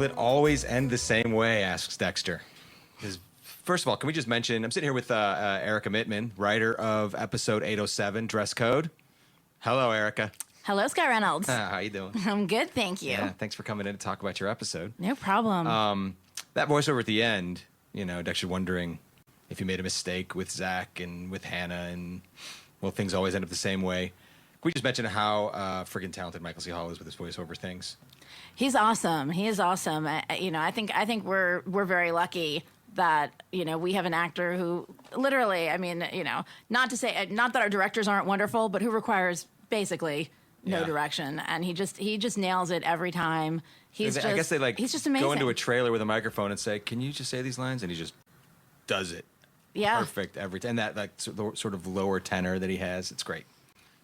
Will it always end the same way, asks Dexter. First of all, can we just mention, I'm sitting here with Arika Mittman, writer of episode 807, Dress Code. Hello, Arika. Hello, Scott Reynolds. How you doing? I'm good, thank you. Yeah, thanks for coming in to talk about your episode. No problem. That voiceover at the end, Dexter wondering if he made a mistake with Zach and with Hannah, and will things always end up the same way? Can we just mention how friggin' talented Michael C. Hall is with his voiceover things? He's awesome. He is awesome. I think we're very lucky that we have an actor who literally, not that our directors aren't wonderful, but who requires basically no direction, and he just nails it every time. I guess they he's just amazing. Go into a trailer with a microphone and say, "Can you just say these lines?" And he just does it. Yeah, perfect every time. And that sort of lower tenor that he has, it's great.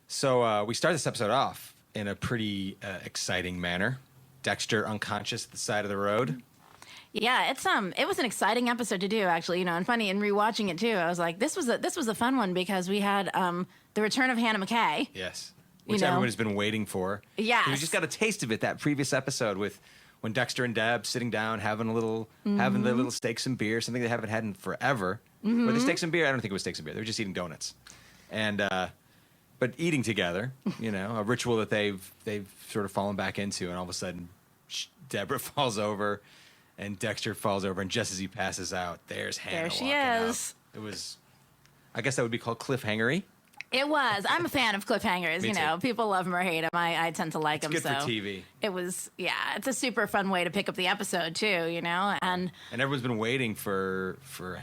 So we start this episode off in a pretty exciting manner. Dexter unconscious at the side of the road. Yeah, it was an exciting episode to do, actually, and funny. And rewatching it too, I was like, this was a fun one because we had the return of Hannah Mckay. Yes, which everybody's been waiting for. Yeah, we just got a taste of it that previous episode with when Dexter and Deb sitting down having the little steaks and beer, something they haven't had in forever. Mm-hmm. But the steaks and beer, I don't think it was steaks and beer. They were just eating donuts, and but eating together, a ritual that they've sort of fallen back into, and all of a sudden, Deborah falls over. And Dexter falls over, and just as he passes out, there's Hannah. There she walking is. Out. It was, I guess that would be called cliffhangery. It was. I'm a fan of cliffhangers. Me too. People love them or hate them. I tend to like them. It's good for TV. It was, it's a super fun way to pick up the episode too. And everyone's been waiting for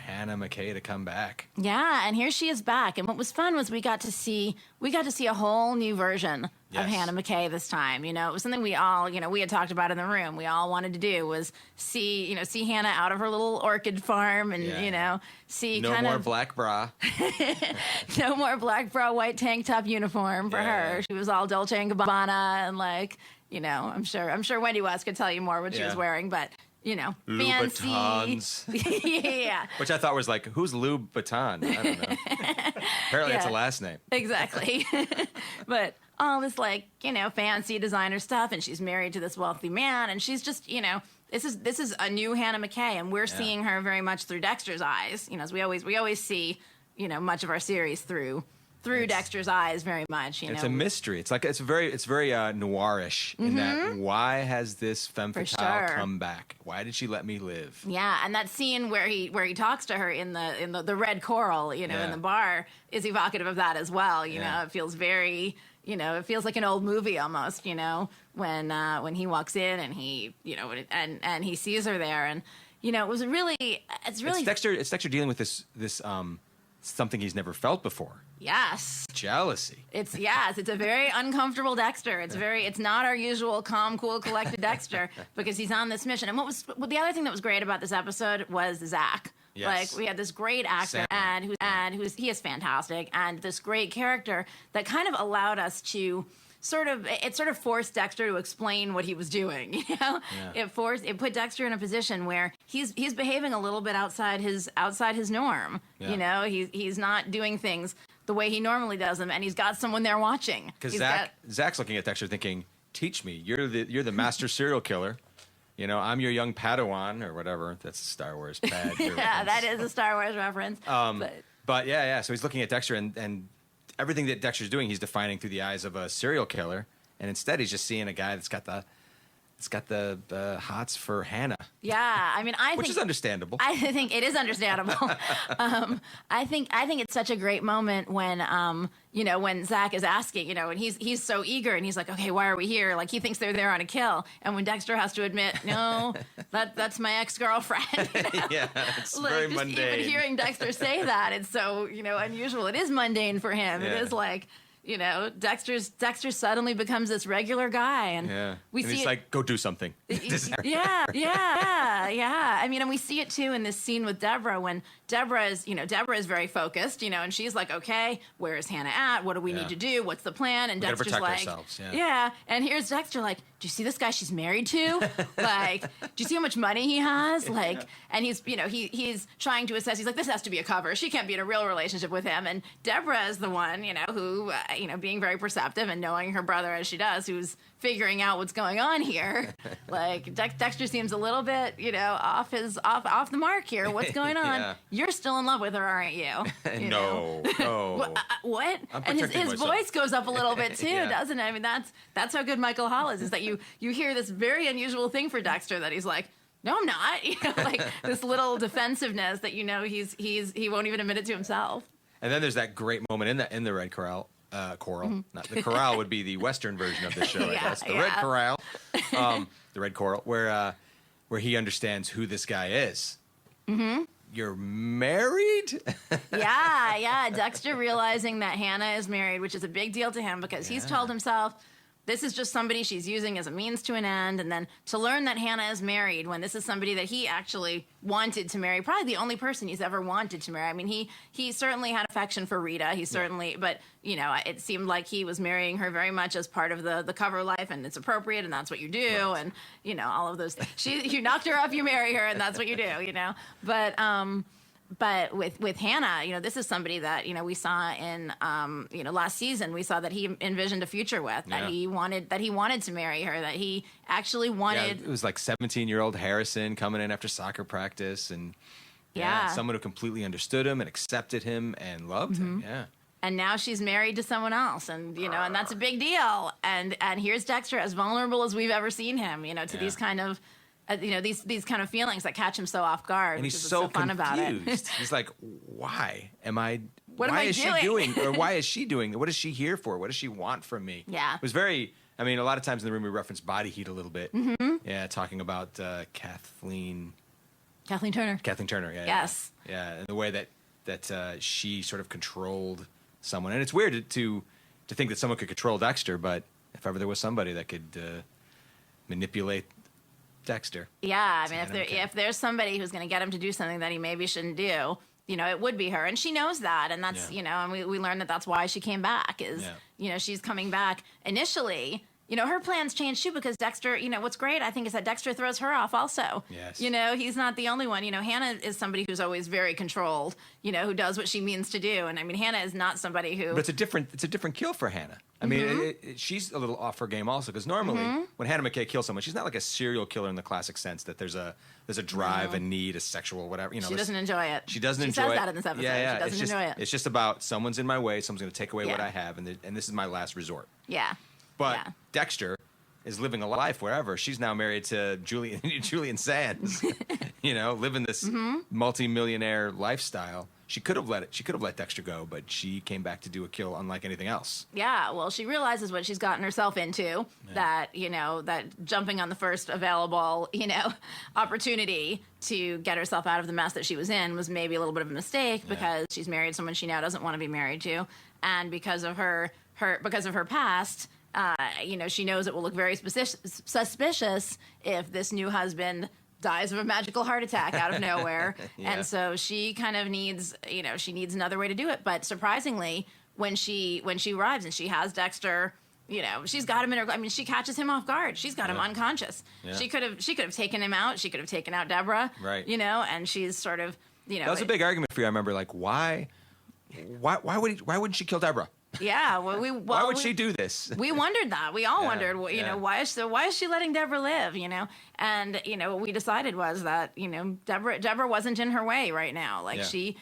Hannah Mckay to come back. Yeah, and here she is back. And what was fun was we got to see a whole new version of Hannah Mckay this time. It was something we all, we had talked about in the room. We all wanted to do was see Hannah out of her little orchid farm and, see no more black bra. No more black bra, white tank top uniform for her. She was all Dolce & Gabbana and I'm sure Wendy West could tell you more what she was wearing, but fancy. Yeah. Which I thought was like, who's Lou Baton? I don't know. Apparently it's a last name. Exactly. But all this fancy designer stuff, and she's married to this wealthy man, and she's just, this is a new Hannah Mckay, and we're seeing her very much through Dexter's eyes. As we always see, much of our series through Dexter's eyes very much. It's a mystery. It's very noirish in that why has this femme fatale come back? Why did she let me live? Yeah, and that scene where he talks to her in the red coral, in the bar is evocative of that as well. It feels very, it feels like an old movie almost. When he walks in and he, and he sees her there, and it was really, it's Dexter dealing with this something he's never felt before. Yes. Jealousy. It's a very uncomfortable Dexter. It's not our usual calm, cool, collected Dexter because he's on this mission. And the other thing that was great about this episode was Zach. Yes. We had this great actor he is fantastic, and this great character that kind of allowed us to sort of forced Dexter to explain what he was doing. It put Dexter in a position where he's behaving a little bit outside his norm. Yeah. He's not doing things the way he normally does them, and he's got someone there watching. Because Zach's looking at Dexter thinking, "Teach me. You're the master serial killer. I'm your young Padawan or whatever." That's a Star Wars pad. Yeah, that is a Star Wars reference. But yeah. So he's looking at Dexter and everything that Dexter's doing, he's defining through the eyes of a serial killer, and instead he's just seeing a guy that's got the hots for Hannah. Yeah, which is understandable. I think it is understandable. I think it's such a great moment when when Zach is asking, and he's so eager, and he's like, okay, why are we here? Like he thinks they're there on a kill, and when Dexter has to admit, no, that's my ex-girlfriend. Yeah, it's very mundane. Even hearing Dexter say that, it's so unusual. It is mundane for him. Yeah. It is like. Dexter suddenly becomes this regular guy, and he's like, go do something. Yeah. And we see it too in this scene with Debra when Debra is very focused, and she's like, okay, where is Hannah at? What do we need to do? What's the plan? And Dexter's like, ourselves. And here's Dexter like, do you see this guy she's married to? Like, do you see how much money he has? Like, and he's he's trying to assess. He's like, this has to be a cover. She can't be in a real relationship with him. And Debra is the one, who being very perceptive and knowing her brother as she does, who's figuring out what's going on here. Like Dexter seems a little bit, off the mark here. What's going on? Yeah. You're still in love with her, aren't you? No. What? I'm And his protecting myself. voice goes up a little bit too, Yeah. doesn't it? I mean, that's how good Michael Hall is that you hear this very unusual thing for Dexter that he's like, no, I'm not. Like this little defensiveness that he won't even admit it to himself. And then there's that great moment in the Red Corral. Coral. Not the corral would be the Western version of the show, I guess. The Red Corral, the Red Coral, where he understands who this guy is. Mm-hmm. You're married? Yeah. Dexter realizing that Hannah is married, which is a big deal to him because he's told himself, this is just somebody she's using as a means to an end. And then to learn that Hannah is married when this is somebody that he actually wanted to marry, probably the only person he's ever wanted to marry. I mean, he certainly had affection for Rita. He certainly, but, it seemed like he was marrying her very much as part of the cover life, and it's appropriate, and that's what you do. Right. And, all of those things. You knocked her up, you marry her, and that's what you do, But with Hannah, this is somebody that, we saw in, last season, we saw that he envisioned a future with, that he wanted to marry her, that he actually wanted. Yeah, it was like 17-year-old Harrison coming in after soccer practice, and someone who completely understood him and accepted him and loved him. Yeah. And now she's married to someone else, and and that's a big deal. And here's Dexter, as vulnerable as we've ever seen him, to these kind of. These kind of feelings that catch him so off guard. And he's which is so fun confused. about it. He's like, why am I? What why am I is doing? she doing? Or why is she doing? What is she here for? What does she want from me? Yeah. It was very. I mean, a lot of times in the room we reference Body Heat a little bit. Mm-hmm. Yeah, talking about Kathleen Turner. Yeah. Yes. Yeah, and the way that she sort of controlled someone, and it's weird to think that someone could control Dexter, but if ever there was somebody that could manipulate Dexter. Yeah, I mean, if there's somebody who's going to get him to do something that he maybe shouldn't do, it would be her, and she knows that, and that's and we learned that that's why she came back is she's coming back initially. Her plans change too because Dexter. What's great I think is that Dexter throws her off also. Yes. He's not the only one. Hannah is somebody who's always very controlled. Who does what she means to do, and I mean Hannah is not somebody who. But it's a different kill for Hannah. I mean, she's a little off her game also because normally when Hannah Mckay kills someone, she's not like a serial killer in the classic sense that there's a drive, a need, a sexual whatever. She doesn't enjoy it. She doesn't enjoy it. She says that in this episode. Yeah. She doesn't enjoy it. It's just about someone's in my way, someone's going to take away what I have, and this is my last resort. Yeah. But Dexter is living a life wherever. She's now married to Julian Sands, living this multi-millionaire lifestyle. She could have let Dexter go, but she came back to do a kill unlike anything else. Yeah, well, she realizes what she's gotten herself into, that jumping on the first available, opportunity to get herself out of the mess that she was in was maybe a little bit of a mistake because she's married someone she now doesn't want to be married to, and because of her past, she knows it will look very suspicious if this new husband dies of a magical heart attack out of nowhere. And so she kind of needs, she needs another way to do it. But surprisingly, when she arrives and she has Dexter, she's got him in her, I mean, she catches him off guard. She's got him unconscious. Yeah. She could have taken him out. She could have taken out Debra, right. And she's sort of, That was a big argument for you. I remember like, why wouldn't she kill Debra? Yeah, why would she do this? We wondered that. We all wondered, why is she letting Debra live? And what we decided was that Debra wasn't in her way right now. Like she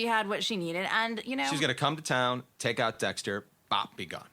had what she needed, and she's gonna come to town, take out Dexter, bop, be gone.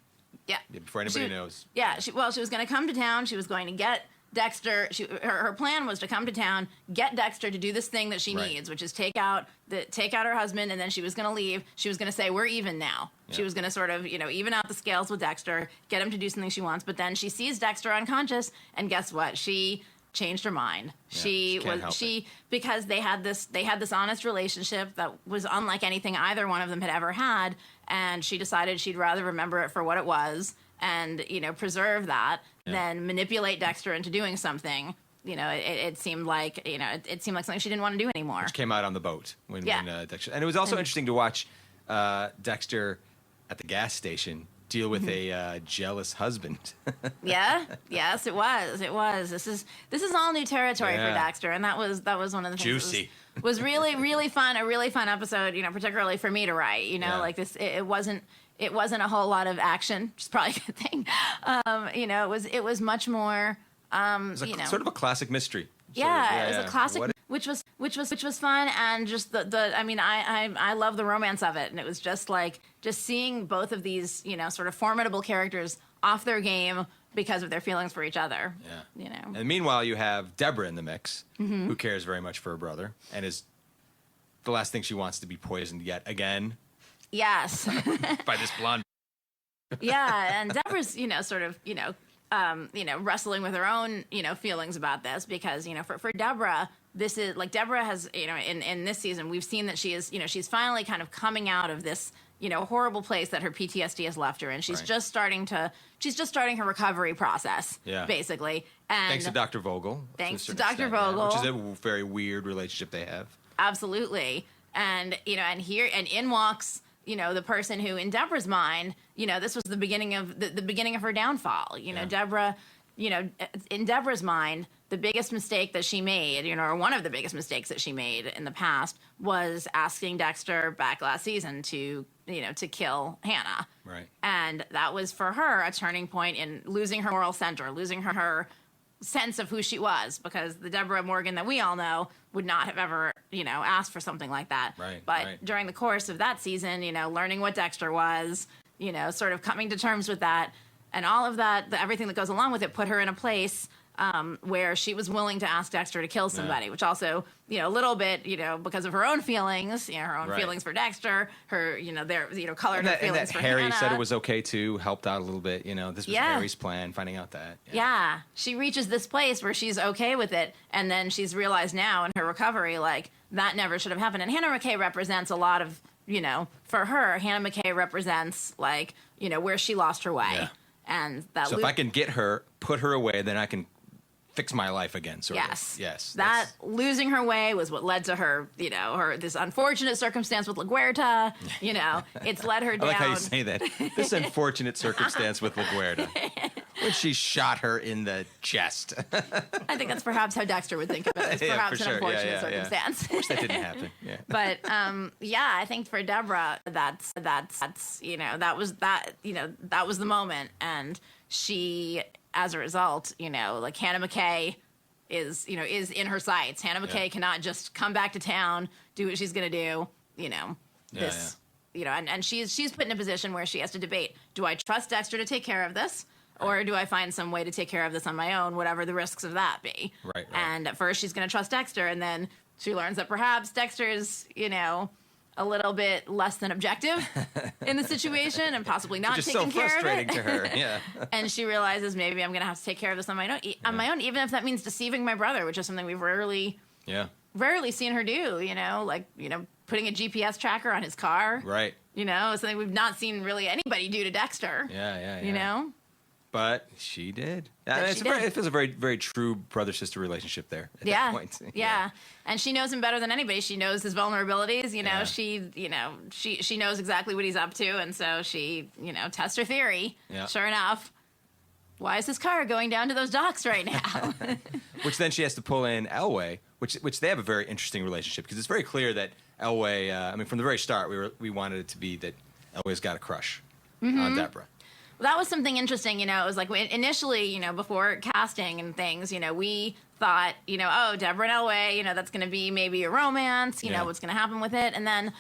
Yeah, before anybody knows. Yeah, she was gonna come to town. She was going to get Dexter. Her plan was to come to town, get Dexter to do this thing that she needs, which is take out her husband, and then she was going to leave. She was going to say, "We're even now." Yeah. She was going to sort of, even out the scales with Dexter, get him to do something she wants. But then she sees Dexter unconscious, and guess what? She changed her mind. Yeah, because they had this honest relationship that was unlike anything either one of them had ever had, and she decided she'd rather remember it for what it was and preserve that than manipulate Dexter into doing something. It seemed like it seemed like something she didn't want to do anymore. Which came out on the boat when Dexter, and it was also interesting to watch Dexter at the gas station deal with a jealous husband. Yeah. Yes, it was. It was. This is all new territory for Dexter, and that was one of the things. Juicy. Was really, really fun. A really fun episode. Particularly for me to write. Like this. It wasn't a whole lot of action, which is probably a good thing. It was much more. It was sort of a classic mystery. It was a classic, which was fun, and just I love the romance of it, and it was just seeing both of these sort of formidable characters off their game because of their feelings for each other. Yeah. And meanwhile, you have Debra in the mix, who cares very much for her brother, and is the last thing she wants to be poisoned yet again. Yes. By this blonde. Yeah, and Debra's wrestling with her own, feelings about this because, for Debra, this is Debra has, in this season, we've seen that she is, she's finally kind of coming out of this, horrible place that her PTSD has left her in. She's just starting her recovery process, basically. And thanks to Dr. Vogel. Thanks to Dr. Vogel. Which is a very weird relationship they have. Absolutely. And, and in walks, the person who, in Debra's mind, this was the beginning of the beginning of her downfall. Debra, in Debra's mind, the biggest mistake that she made, or one of the biggest mistakes that she made in the past was asking Dexter back last season to kill Hannah. Right. And that was for her a turning point in losing her moral center, losing her sense of who she was, because the Debra Morgan that we all know would not have ever, asked for something like that. Right. But during the course of that season, learning what Dexter was, sort of coming to terms with that, and all of that, everything that goes along with it, put her in a place where she was willing to ask Dexter to kill somebody, which also, a little bit, because of her own feelings, her own feelings for Dexter, her, colored her feelings for Harry Hannah. said it was okay too, helped out a little bit. This was Harry's plan, finding out that. Yeah. She reaches this place where she's okay with it, and then she's realized now in her recovery, that never should have happened. And Hannah Mckay represents a lot of, for her, Hannah Mckay represents, where she lost her way. Yeah. And that. So if I can get her, put her away, then I can fix my life again, sort of. Yes. That losing her way was what led to her, her this unfortunate circumstance with LaGuerta. It's led her down. I like how you say that. This unfortunate circumstance with LaGuerta. When she shot her in the chest. I think that's perhaps how Dexter would think of it. It's perhaps an unfortunate circumstance. Of course that didn't happen. Yeah. But I think for Debra, that's that was the moment, and she, as a result, Hannah Mckay is in her sights. Hannah Mckay cannot just come back to town, do what she's going to do, and she's put in a position where she has to debate, do I trust Dexter to take care of this? Or do I find some way to take care of this on my own, whatever the risks of that be? Right. And at first she's going to trust Dexter, and then she learns that perhaps Dexter is, a little bit less than objective in the situation and possibly not taking care of it. Which is so frustrating to her, yeah. And she realizes maybe I'm going to have to take care of this on my own, even if that means deceiving my brother, which is something we've rarely seen her do, putting a GPS tracker on his car. Right. Something we've not seen really anybody do to Dexter. Yeah. But she did. It feels a very, very true brother-sister relationship there at that point. Yeah. And she knows him better than anybody. She knows his vulnerabilities. She knows exactly what he's up to. And so she, tests her theory. Yeah. Sure enough. Why is his car going down to those docks right now? Which then she has to pull in Elway, which they have a very interesting relationship, because it's very clear that Elway, from the very start, we wanted it to be that Elway's got a crush on Debra. That was something interesting, it was initially, before casting and things, we thought, Debra and Elway, that's going to be maybe a romance, what's going to happen with it. And then,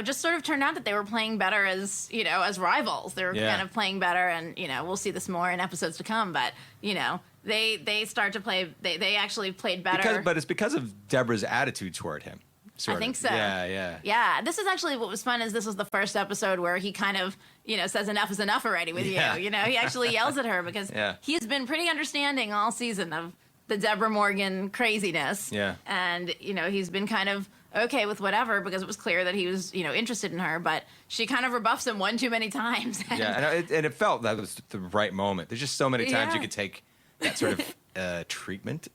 just sort of turned out that they were playing better as rivals. They were kind of playing better, and, we'll see this more in episodes to come, but, they start to play, they actually played better. But it's because of Debra's attitude toward him. I think so. Yeah. Yeah, this is actually what was fun, is this was the first episode where he kind of, says enough is enough already with you. He actually yells at her because he's been pretty understanding all season of the Debra Morgan craziness. Yeah. And, he's been kind of okay with whatever, because it was clear that he was, interested in her, but she kind of rebuffs him one too many times. And it felt that was the right moment. There's just so many times you could take that sort of treatment.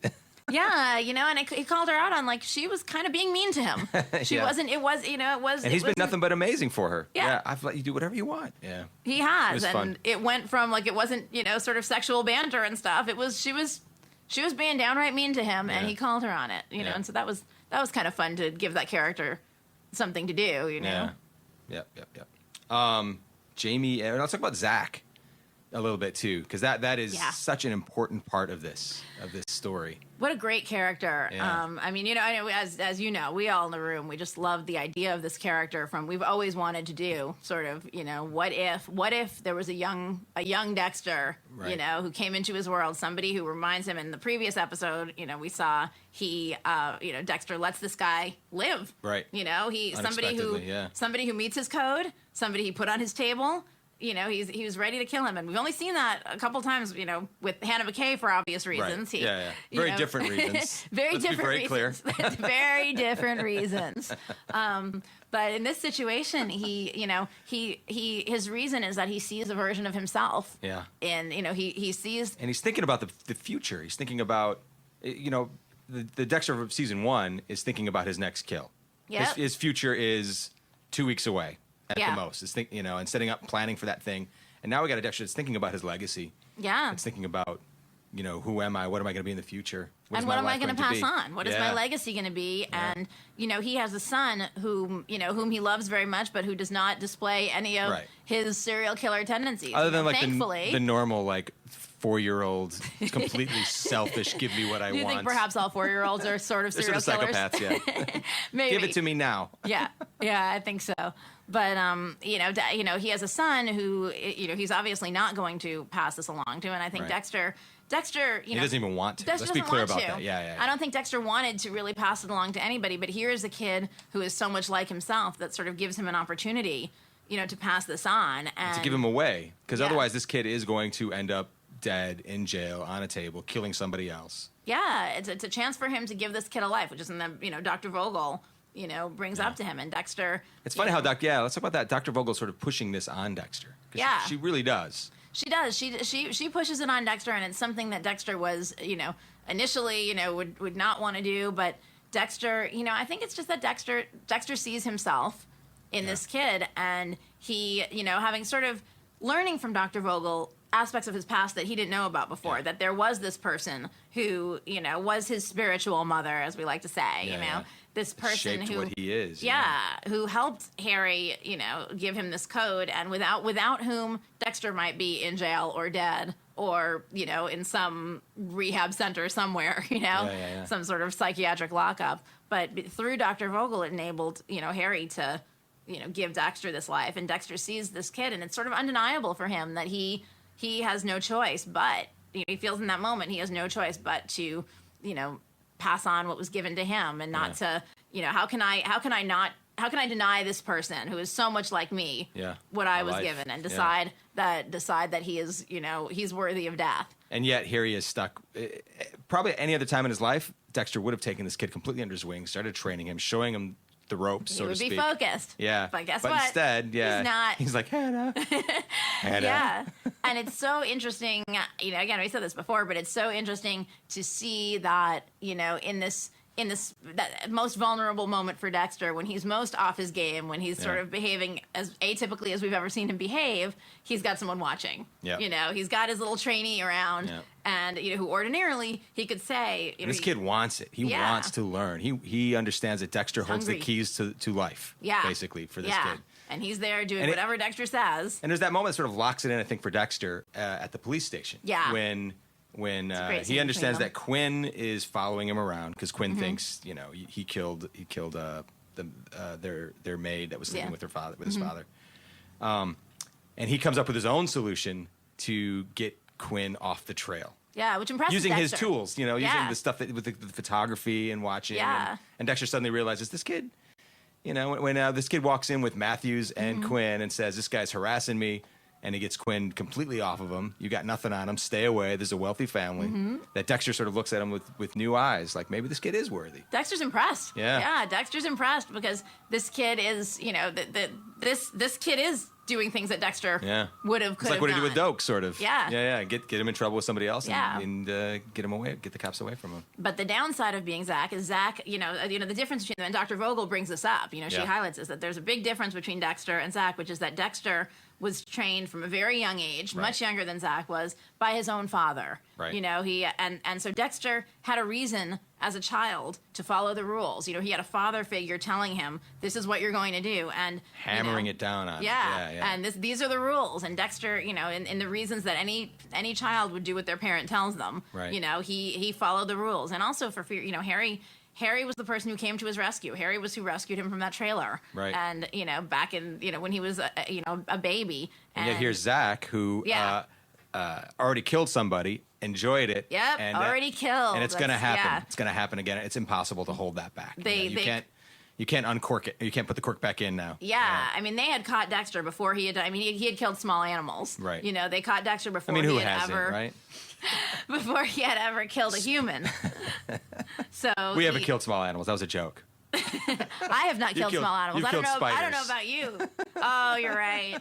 Yeah, and he called her out on, like, she was kind of being mean to him. She wasn't, it was, And he's been nothing but amazing for her. Yeah. I've let you do whatever you want. Yeah. He has. It was and fun. it went from, like, it wasn't, sort of sexual banter and stuff. It was, she was being downright mean to him, and he called her on it, know, and so that was kind of fun to give that character something to do, Yeah. Yep. Jamie, let's talk about Zach a little bit too, because that is such an important part of this story. What a great character. Yeah. I mean, I know, as you know, we all in the room, we just love the idea of this character. We've always wanted to do sort of, what if there was a young Dexter, right. Who came into his world, somebody who reminds him. In the previous episode, we saw Dexter lets this guy live. Right. Somebody who meets his code, somebody he put on his table. He was ready to kill him, and we've only seen that a couple times, with Hannah Mckay for obvious reasons. Right. Very different reasons. Very Let's different be very reasons. clear. Very different reasons. But in this situation, his reason is that he sees a version of himself. Yeah. And he sees, and he's thinking about the future. He's thinking about, the Dexter of season 1 is thinking about his next kill. Yep. His future is 2 weeks away. At Yeah. the most, is and setting up, planning for that thing, and now we got a Dexter that's thinking about his legacy. yeah. It's thinking about, who am I? What am I going to be in the future? And what am I going to pass on? What is my legacy going to be? Yeah. And he has a son whom he loves very much, but who does not display any of his serial killer tendencies. Other than like thankfully, the normal 4-year-old, completely selfish, give me what I do you want. think perhaps all 4-year-olds are sort of They're serial sort of killers? psychopaths, yeah. Maybe. Give it to me now. Yeah, I think so. But he has a son who he's obviously not going to pass this along to, and I think Right. Dexter, He doesn't even want to. Dexter Let's be doesn't clear want about to. that. Yeah. I don't think Dexter wanted to really pass it along to anybody, but here's a kid who is so much like himself that sort of gives him an opportunity, to pass this on and To give him away, because Yeah. otherwise this kid is going to end up dead in jail on a table, killing somebody else. Yeah, it's a chance for him to give this kid a life, which is in the Dr. Vogel brings up to him, and Dexter. It's funny how let's talk about that. Dr. Vogel's sort of pushing this on Dexter. 'Cause Yeah. she really does. She does. She pushes it on Dexter, and it's something that Dexter was, initially, would not want to do. But Dexter, I think it's just that Dexter sees himself in this kid, and he, having sort of learning from Dr. Vogel aspects of his past that he didn't know about before, that there was this person who, was his spiritual mother, as we like to say, this person Shaped who what he is. who helped Harry, give him this code, and without whom Dexter might be in jail or dead, or in some rehab center somewhere, some sort of psychiatric lockup. But through Dr. Vogel, it enabled Harry to give Dexter this life, and Dexter sees this kid, and it's sort of undeniable for him that he has no choice but he feels in that moment he has no choice but to pass on what was given to him, and not to how can I deny this person who is so much like me what I was given, and decide that he is he's worthy of death. And yet here he is stuck. Probably any other time in his life, Dexter would have taken this kid completely under his wing, started training him, showing him the ropes, so to speak. He would be focused. Yeah. But guess what? Instead, he's not. He's like, Hannah. Yeah. And it's so interesting, again, we said this before, but it's so interesting to see that, in this that most vulnerable moment for Dexter, when he's most off his game, when he's sort of behaving as atypically as we've ever seen him behave, he's got someone watching. Yeah. He's got his little trainee around, and who ordinarily he could say. And this kid wants it. He wants to learn. He understands that Dexter holds the keys to life. Basically for this kid. And he's there doing whatever Dexter says. And there's that moment that sort of locks it in, I think, for Dexter at the police station. Yeah. When he understands that Quinn is following him around, because Quinn thinks he killed their maid that was sleeping with his father, and he comes up with his own solution to get Quinn off the trail. Yeah, which impresses using Dexter. his tools, using the stuff with the photography and watching. Yeah. And Dexter suddenly realizes this kid, when this kid walks in with Matthews and Quinn and says, "This guy's harassing me," and he gets Quinn completely off of him. You got nothing on him. Stay away. There's a wealthy family. That Dexter sort of looks at him with new eyes, like maybe this kid is worthy. Dexter's impressed. Yeah. Yeah, Dexter's impressed because this kid is, this kid is doing things that Dexter would have It's like what he did with Doak, sort of. Yeah. Yeah. Get him in trouble with somebody else Yeah. and get him away, get the cops away from him. But the downside of being Zach is Zach, the difference between them, and Dr. Vogel brings this up, she highlights this, that there's a big difference between Dexter and Zach, which is that Dexter was trained from a very young age, much younger than Zach was, by his own father. Right. And so Dexter had a reason as a child to follow the rules. He had a father figure telling him, this is what you're going to do. And hammering it down on him. Yeah. And these are the rules. And Dexter, in the reasons that any child would do what their parent tells them, right. He followed the rules. And also for fear, Harry was the person who came to his rescue. Harry was who rescued him from that trailer. Right. And, back in, when he was, a baby. And yet here's Zach, who already killed somebody, enjoyed it. Yep, and, already killed. And it's going to happen. Yeah. It's going to happen again. It's impossible to hold that back. You can't uncork it. You can't put the cork back in now. Yeah. I mean, they had caught Dexter before he had killed small animals. Right. They caught Dexter before who he had hasn't, ever... right? Before he had ever killed a human. So we haven't killed small animals. That was a joke. I have not killed small animals. I don't know about you. Oh, you're right.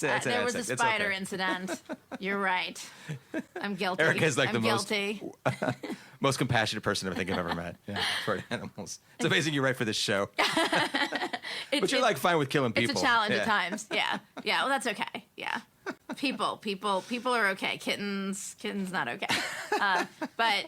There was a spider incident. You're right. I'm guilty. Erica's like I'm the guilty. most compassionate person I think I've ever met. Yeah, toward animals. It's amazing you write for this show. But you're fine with killing people. It's a challenge at times. Yeah. Yeah. Well, that's okay. Yeah. People are okay. Kittens not okay. But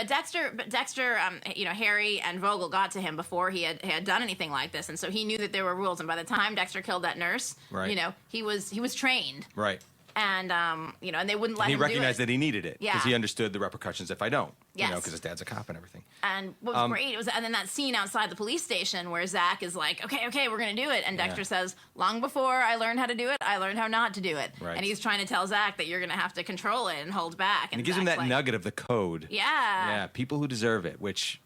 Dexter, Harry and Vogel got to him before he had done anything like this, and so he knew that there were rules. And by the time Dexter killed that nurse, right. He was trained. Right. And and they wouldn't let him do it. He recognized that he needed it because Yeah. he understood the repercussions if I don't. Yes. Because his dad's a cop and everything. And what was great and then that scene outside the police station where Zach is like, okay, we're gonna do it, and Dexter says, long before I learned how to do it, I learned how not to do it. Right. And he's trying to tell Zach that you're gonna have to control it and hold back. And he gives him that nugget of the code. Yeah. Yeah, people who deserve it, which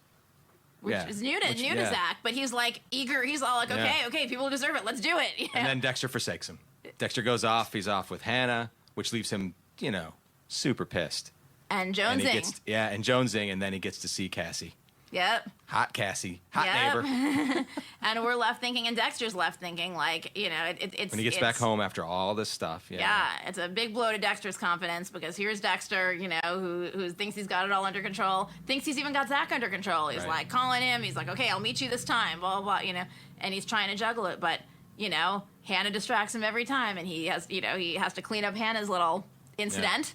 is new to Zach, but he's eager. He's all like, okay, people who deserve it, let's do it. And then Dexter forsakes him. Dexter goes off. He's off with Hannah, which leaves him, super pissed. And jonesing. And jonesing, and then he gets to see Cassie. Yep. Hot Cassie. Hot neighbor. And we're left thinking, and Dexter's left thinking, it's... When he gets back home after all this stuff. Yeah, it's a big blow to Dexter's confidence, because here's Dexter, who thinks he's got it all under control, thinks he's even got Zach under control. He's calling him, he's like, okay, I'll meet you this time, blah, blah, blah, and he's trying to juggle it, but, Hannah distracts him every time, and he has to clean up Hannah's little incident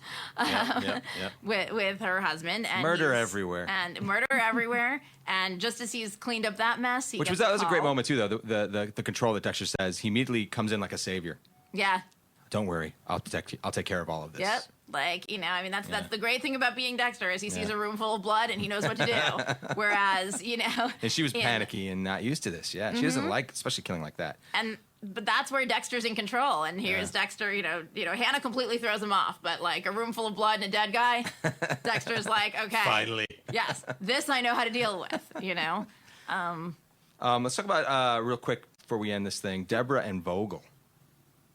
with her husband. And murder everywhere. And just as he's cleaned up that mess, that was a great moment too, though. The control that Dexter says, he immediately comes in like a savior. Yeah. Don't worry, I'll protect you. I'll take care of all of this. Yep. That's the great thing about being Dexter is he sees a room full of blood and he knows what to do. Whereas, And she was panicky and not used to this. Yeah. She doesn't like, especially killing like that. But that's where Dexter's in control. And here's Dexter, Hannah completely throws him off. But a room full of blood and a dead guy, Dexter's like, okay. Finally. Yes. This I know how to deal with, Let's talk about, real quick before we end this thing, Debra and Vogel.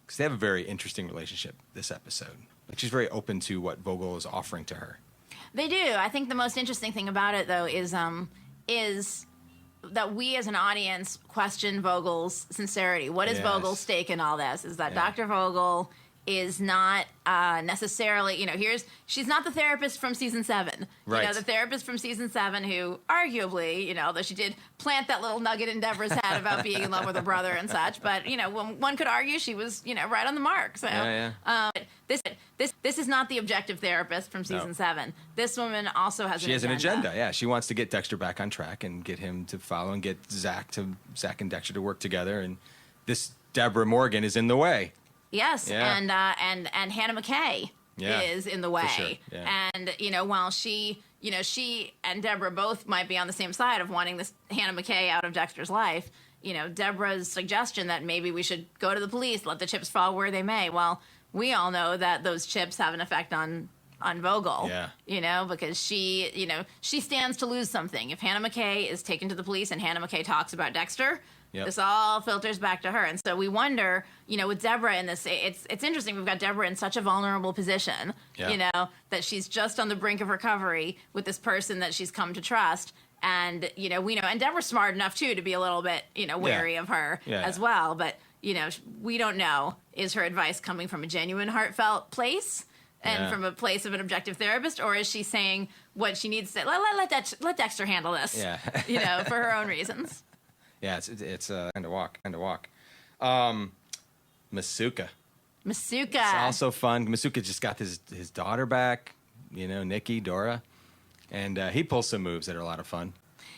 Because they have a very interesting relationship this episode. She's very open to what Vogel is offering to her. They do. I think the most interesting thing about it, though, is that we as an audience question Vogel's sincerity. What is Vogel's stake in all this? Is that Dr. Vogel is not necessarily, she's not the therapist from season 7. Right. The therapist from season 7 who arguably, though she did plant that little nugget in Deborah's head about being in love with her brother and such, but, one could argue she was, right on the mark. So this is not the objective therapist from season 7. This woman also has an agenda. Yeah, she wants to get Dexter back on track and get him to follow and get Zach and Dexter to work together. And this Debra Morgan is in the way. Yes, and Hannah Mckay is in the way. For sure. Yeah. And while she and Debra both might be on the same side of wanting this Hannah Mckay out of Dexter's life, Debra's suggestion that maybe we should go to the police, let the chips fall where they may. Well, we all know that those chips have an effect on Vogel. Yeah. Because she stands to lose something. If Hannah Mckay is taken to the police and Hannah Mckay talks about Dexter, this all filters back to her. And so we wonder, with Debra in this, it's interesting. We've got Debra in such a vulnerable position, that she's just on the brink of recovery with this person that she's come to trust. And, we know, and Debra's smart enough, too, to be a little bit, wary of her as well. But, we don't know, is her advice coming from a genuine, heartfelt place and from a place of an objective therapist, or is she saying what she needs to let Dexter handle this? Yeah. For her own reasons. Yeah, it's kind of walk. Masuka. It's also fun. Masuka just got his daughter back, Nikki, Dora, and he pulls some moves that are a lot of fun.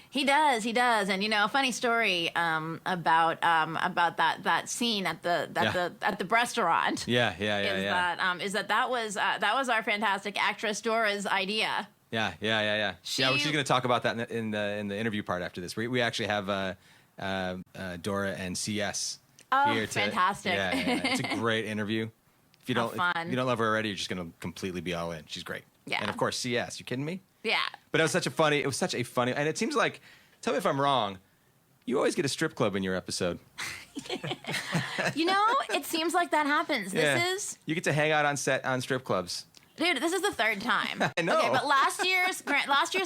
He does, and a funny story about that scene at the restaurant. Yeah. Is that was our fantastic actress Dora's idea. Yeah. She's going to talk about that in the interview part after this. We actually have Dora and CS. Here fantastic! Yeah. It's a great interview. If you don't love her already, you're just going to completely be all in. She's great. Yeah. And of course, CS. You kidding me? Yeah. But it was such a funny, and it seems like, tell me if I'm wrong, you always get a strip club in your episode. It seems like that happens. You get to hang out on set on strip clubs. Dude, this is the third time. I know. Okay, but last year's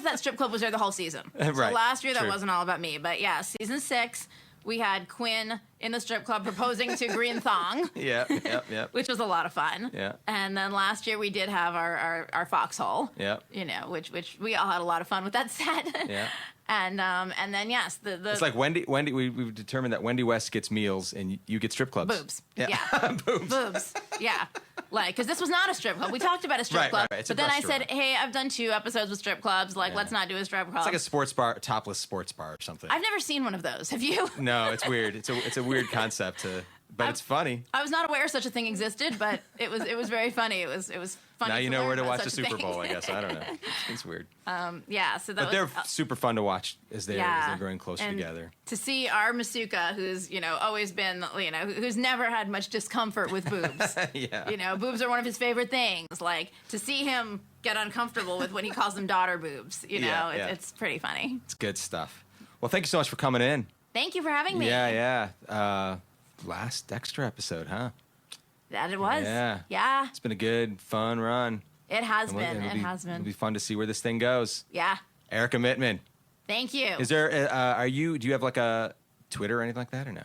that strip club was there the whole season. Right. So last year that True. wasn't all about me. But yeah, season 6, we had Quinn in the strip club proposing to Green Thong. Yep. Which was a lot of fun. Yeah. And then last year we did have our foxhole. Yep. Which we all had a lot of fun with that set. Yeah. And then yes, it's like Wendy. We've determined that Wendy West gets meals and you get strip clubs. Boobs. Yeah. Boobs. Yeah. Because this was not a strip club. We talked about a strip club. Right. But then I said, hey, I've done 2 episodes with strip clubs. Let's not do a strip club. It's like a sports bar, topless sports bar or something. I've never seen one of those. Have you? No, it's weird. It's a weird concept, but it's funny. I was not aware such a thing existed, but it was very funny. It was funny. Now you know where to watch the such a Super thing. Bowl, I guess. I don't know. It's weird. Yeah. So that but they're super fun to watch as they're growing closer and together. To see our Masuka, who's always been who's never had much discomfort with boobs. Yeah. Boobs are one of his favorite things. Like to see him get uncomfortable with when he calls them daughter boobs. It's pretty funny. It's good stuff. Well, thank you so much for coming in. Thank you for having me. Yeah. Last Dexter episode, huh? That it was. Yeah. It's been a good, fun run. It has been. It'll be fun to see where this thing goes. Yeah. Arika Mittman. Thank you. Is there? Do you have like a Twitter or anything like that, or no?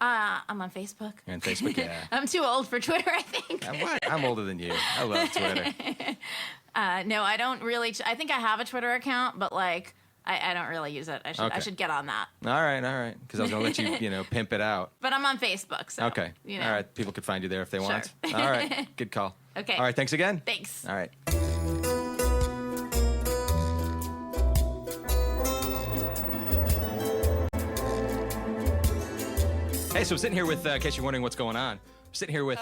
I'm on Facebook. You're on Facebook, yeah. I'm too old for Twitter, I think. I'm older than you. I love Twitter. No, I don't really. I think I have a Twitter account, but I don't really use it. I should get on that. All right. Because I was going to let you, pimp it out. But I'm on Facebook, so. Okay. All right. People could find you there if they want. All right. Good call. Okay. All right. Thanks again. Thanks. All right. Hey, so I'm sitting here with, in case you're wondering what's going on, I'm sitting here with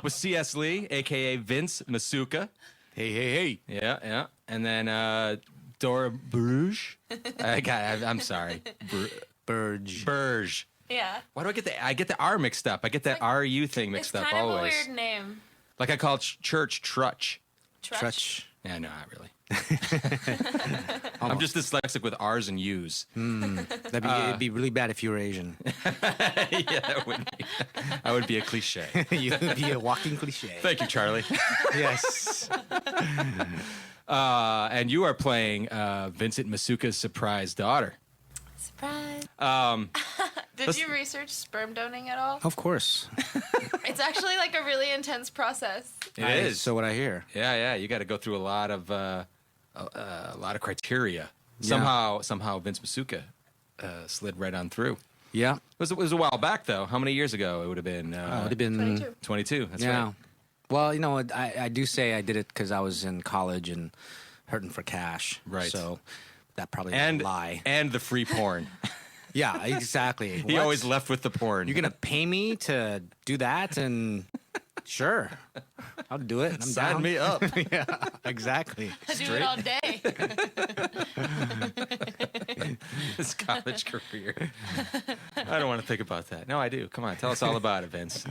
with C.S. Lee, a.k.a. Vince Masuka. Hey. Yeah. And then Dora Burge. I'm sorry. Burge. Yeah. Why do I get the R mixed up? I get that RU thing mixed up always. It's kind of a weird name. Like I call church Trutch. Trutch. Yeah, no, not really. I'm just dyslexic with R's and U's. It'd be really bad if you were Asian. Yeah, that would be. I would be a cliche. You'd be a walking cliche. Thank you, Charlie. Yes. And you are playing Vincent Masuka's surprise daughter. Surprise. Did you research sperm donating at all? Of course. It's actually like a really intense process. It is. So what I hear. Yeah. You got to go through a lot of criteria. Yeah. Somehow Vince Masuka slid right on through. Yeah. It was a while back, though. How many years ago? It would have been. It would have been 22. 22. That's yeah. right. Well, I do say I did it because I was in college and hurting for cash. Right. So that probably was a lie. And the free porn. Yeah, exactly. He always left with the porn. You're gonna pay me to do that, and sure, I'll do it. I'm Sign down. me up. Yeah, exactly. I do it all day. His college career. I don't want to think about that. No, I do. Come on, tell us all about it, Vince.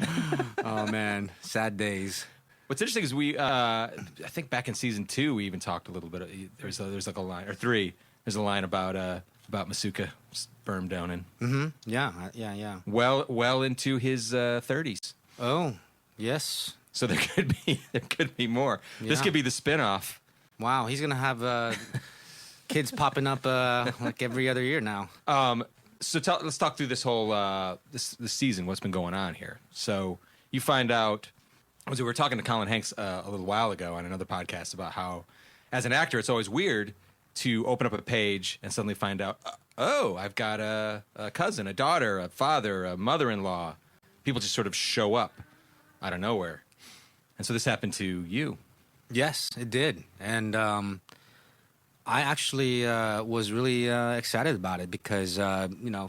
Oh man, sad days. What's interesting is we, I think back in season 2, we even talked a little bit. There's like a line, or 3. There's a line about Masuka sperm doning. Mm-hmm. Yeah. Well into his 30s. Oh, yes. So there could be more. Yeah. This could be the spinoff. Wow, he's gonna have kids popping up like every other year now. So let's talk through this whole this season. What's been going on here? So you find out. We were talking to Colin Hanks a little while ago on another podcast about how, as an actor, it's always weird to open up a page and suddenly find out, oh, I've got a cousin, a daughter, a father, a mother-in-law. People just sort of show up out of nowhere. And so this happened to you. Yes, it did. And I actually was really excited about it because,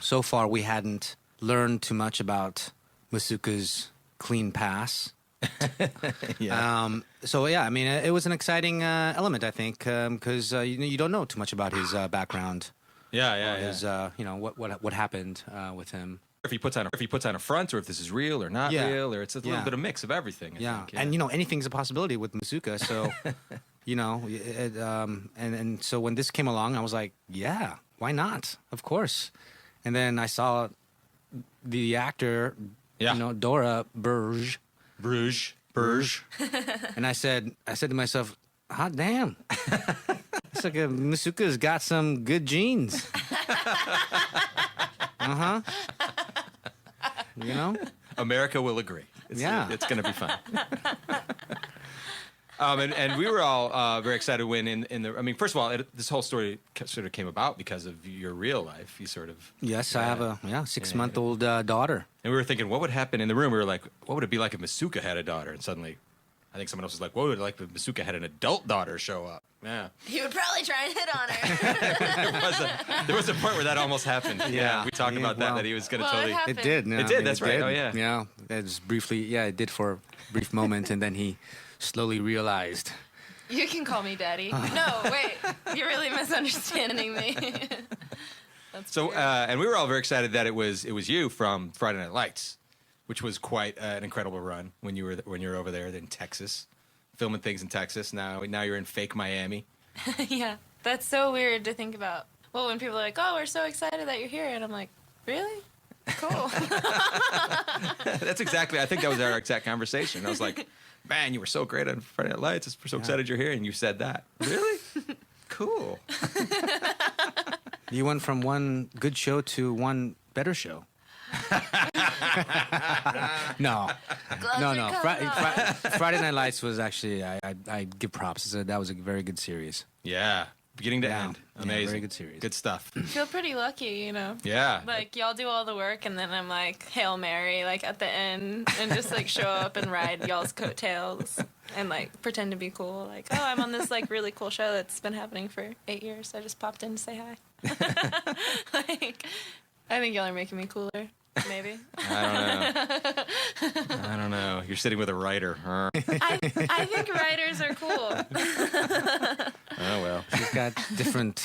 so far we hadn't learned too much about Masuka's clean pass. Yeah. It was an exciting element, I think, because you don't know too much about his background. Yeah. His, what happened with him. If he puts on a front, or if this is real or not real, or it's a little bit of mix of everything. I think. And anything's a possibility with Masuka. So, and so when this came along, I was like, yeah, why not? Of course. And then I saw the actor, Dora Burge. Burge. And I said to myself, hot damn. It's like Masuka's got some good genes. Uh-huh. America will agree. It's going to be fun. And we were all very excited when first of all, this whole story sort of came about because of your real life. You sort of... Yes, I have a 6-month-old daughter. And we were thinking, what would happen in the room? We were like, what would it be like if Masuka had a daughter? And suddenly, I think someone else was like, what would it like if Masuka had an adult daughter show up? Yeah. He would probably try and hit on her. there was a point where that almost happened. Yeah. We talked about that he was going to totally... It did. No, it did, that's right. Oh, yeah. Yeah, it was briefly, it did for a brief moment, and then he slowly realized. You can call me Daddy. No, wait. You're really misunderstanding me. So, and we were all very excited that it was you from Friday Night Lights, which was quite an incredible run when you were over there in Texas, filming things in Texas. Now you're in fake Miami. Yeah, that's so weird to think about. Well, when people are like, "Oh, we're so excited that you're here," and I'm like, "Really? Cool." That's exactly. I think that was our exact conversation. I was like, "Man, you were so great on Friday Night Lights. We're so excited you're here," and you said that. Really? Cool. You went from one good show to one better show. No. Friday Night Lights was actually, I give props. That was a very good series. Yeah. Beginning to end. Amazing. Very good series. Good stuff. I feel pretty lucky, Yeah. Like, y'all do all the work, and then I'm like, Hail Mary, like, at the end, and just, like, show up and ride y'all's coattails and, like, pretend to be cool. Like, oh, I'm on this, like, really cool show that's been happening for 8 years, so I just popped in to say hi. Like, I think y'all are making me cooler. Maybe. I don't know. You're sitting with a writer. Huh? I think writers are cool. Oh, well. She's got different,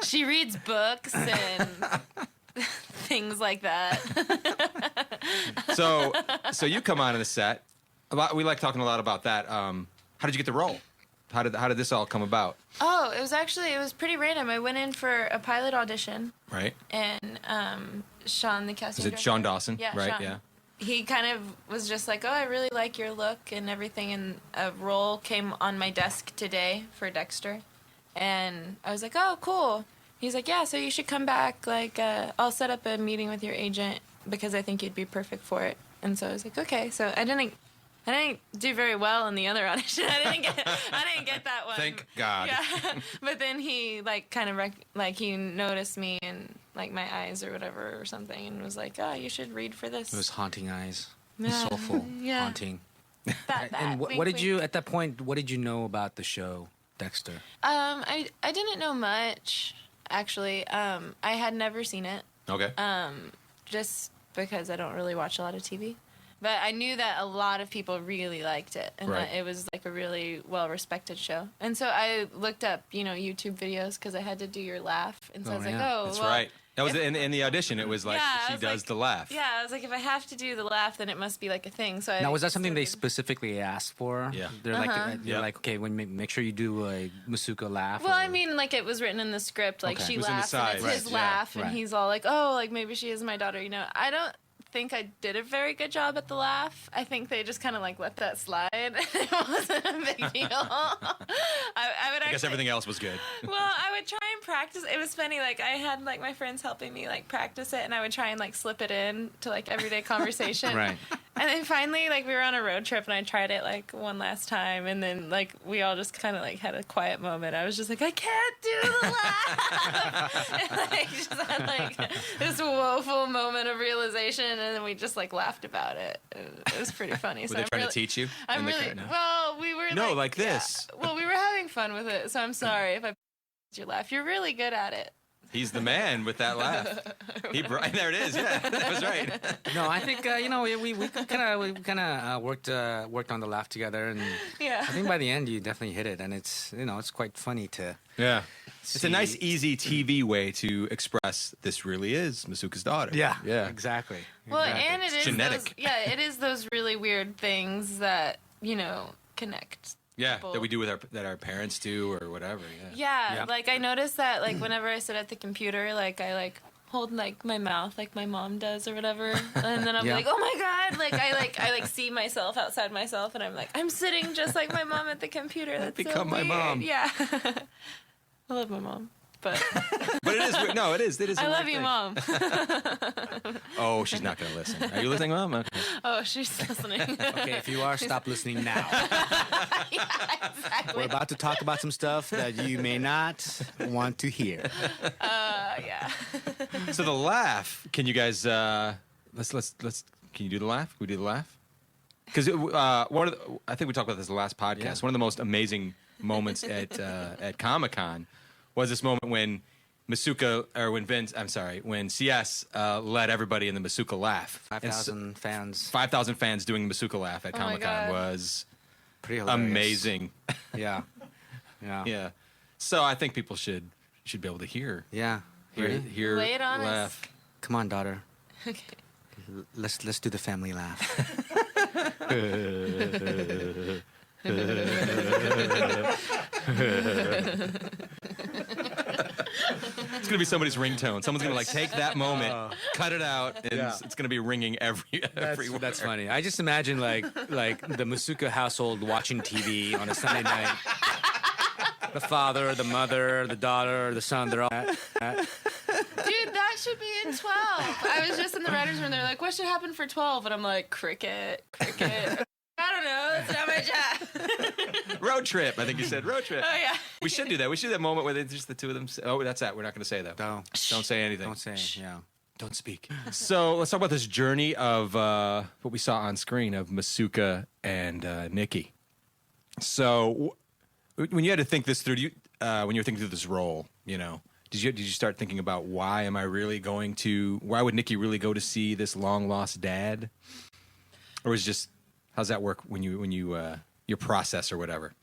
She reads books and things like that. So you come on in the set. We like talking a lot about that. How did you get the role? How did this all come about? Oh, it was pretty random. I went in for a pilot audition. Right. And Sean, the casting Is it director. Sean Dawson? Yeah, right. Sean. Yeah. He kind of was just like, oh, I really like your look and everything. And a role came on my desk today for Dexter. And I was like, oh, cool. He's like, yeah, so you should come back. Like, I'll set up a meeting with your agent because I think you'd be perfect for it. And so I was like, okay. So I didn't do very well in the other audition. I didn't get that one. Thank God. Yeah. But then he he noticed me and like my eyes or whatever or something and was like, "Oh, you should read for this." It was haunting eyes. Yeah. Soulful. Yeah. Haunting. That. And what did you, at that point, what did you know about the show, Dexter? I didn't know much actually. I had never seen it. Okay. Just because I don't really watch a lot of TV. But I knew that a lot of people really liked it, and that it was like a really well-respected show. And so I looked up, YouTube videos because I had to do your laugh. And so I was like, that's right. That was in the audition. It was like she does the laugh. Yeah, I was like, if I have to do the laugh, then it must be like a thing. So now, was that something they specifically asked for? Yeah. They're like, okay, make sure you do a Masuka laugh. Well, I mean, like it was written in the script, like she laughs, and it's his laugh, and he's all like, oh, like maybe she is my daughter. I don't think I did a very good job at the laugh. I think they just kind of like let that slide. It wasn't a big deal. I guess everything else was good. Well, I would try and practice. It was funny. Like I had like my friends helping me like practice it, and I would try and like slip it in to like everyday conversation. Right. And then finally, like we were on a road trip, and I tried it like one last time, and then like we all just kind of like had a quiet moment. I was just like, I can't do the laugh. And, like just had like this woeful moment of realization, and then we just like laughed about it. It was pretty funny. Were they trying to teach you? I'm really well. We were like this. Yeah, well, we were having fun with it, so I'm sorry if I your laugh. You're really good at it. He's the man with that laugh. There it is. Yeah, that was right. No, I think we kind of worked on the laugh together, and Yeah. I think by the end you definitely hit it, and it's it's quite funny to. Yeah. It's a nice, easy TV way to express this really is Masuka's daughter. Yeah. Exactly. Well, Exactly. and it is genetic. it is those really weird things that connect. Yeah, people. that we do that our parents do or whatever. Yeah, like I noticed that like whenever I sit at the computer, like I like hold like my mouth like my mom does or whatever, and then I'm Yeah. like, oh my god, like I see myself outside myself, and I'm like, I'm sitting just like my mom at the computer. That's Become so my weird. mom. Yeah, I love my mom, but But it is. No, it is. It is. I a love weird you, thing. mom. Oh, she's not going to listen. Are you listening, Mom? Okay. Oh, she's listening. Okay, if you are, stop listening now. Yeah, exactly. We're about to talk about some stuff that you may not want to hear. Yeah. So the laugh. Can you guys? Let's. Can you do the laugh? Can we do the laugh? Because I think we talked about this in the last podcast. Yeah. One of the most amazing moments at Comic-Con was this moment when when CS let everybody in the Masuka laugh. 5,000 fans. 5,000 fans doing the Masuka laugh at Oh my Comic-Con God. was Pretty hilarious. amazing. Yeah. Yeah. So I think people should be able to hear Ready? hear Lay it on us. laugh. Come on, daughter. Okay. Let's do the family laugh. It's gonna be somebody's ringtone. Someone's gonna like take that moment, cut it out, and Yeah. it's gonna be ringing everywhere. That's funny. I just imagine like the Masuka household watching TV on a Sunday night. The father, the mother, the daughter, the son, they're all Dude, that should be in 12. I was just in the writer's room. They're like, what should happen for 12? And I'm like, cricket. I don't know. That's not my job. Road trip. I think you said road trip. Oh, yeah. We should do that. We should do that moment where it's just the two of them. Oh, that's that. We're not gonna say though. Don't say anything. don't say yeah. Don't speak. So let's talk about this journey of what we saw on screen of Masuka and Nikki. So when you had to think this through, when you were thinking through this role, did you start thinking about why would Nikki really go to see this long lost dad, or was it just how's that work when you your process or whatever?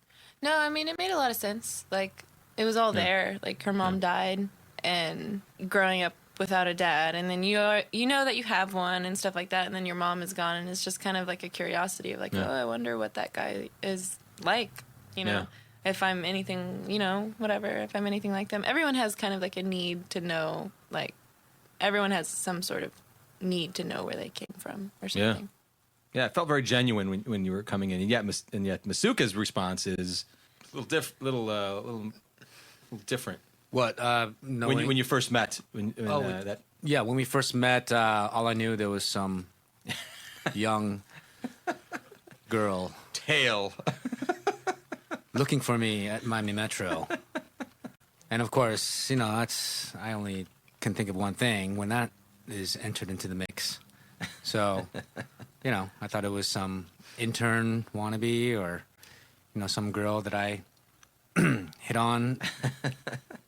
No, I mean, it made a lot of sense. Like, it was all there. Like, her mom died, and growing up without a dad, and then you know that you have one and stuff like that, and then your mom is gone, and it's just kind of like a curiosity of like, oh, I wonder what that guy is like, Yeah. if I'm anything, whatever, if I'm anything like them. Everyone has kind of like a need to know, like, everyone has some sort of need to know where they came from or something. Yeah, it felt very genuine when you were coming in, and yet Masuka's response is a little different. What? When you first met, when we first met, all I knew there was some young girl tail. looking for me at Miami Metro, and of course, I only can think of one thing when that is entered into the mix. So, I thought it was some intern wannabe or, some girl that I hit on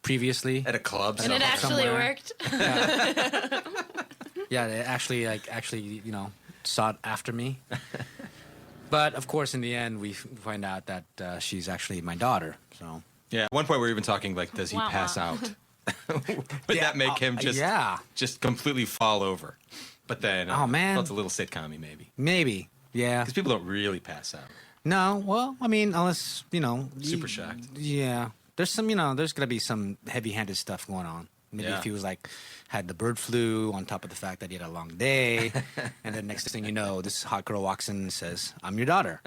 previously At a club, And it actually Somewhere. worked. Yeah, they actually, sought after me. But of course, in the end, we find out that she's actually my daughter. So yeah. At one point, we were even talking like, does he Wah, pass wah. out? Would that make him just completely fall over? But then, Oh, man. felt a little sitcom-y maybe maybe, yeah. because people don't really pass out. No, well, I mean, unless Super shocked. Yeah, there's some, there's gonna be some heavy-handed stuff going on. Maybe Yeah. if he was like had the bird flu on top of the fact that he had a long day, and then next thing you know, this hot girl walks in and says, "I'm your daughter."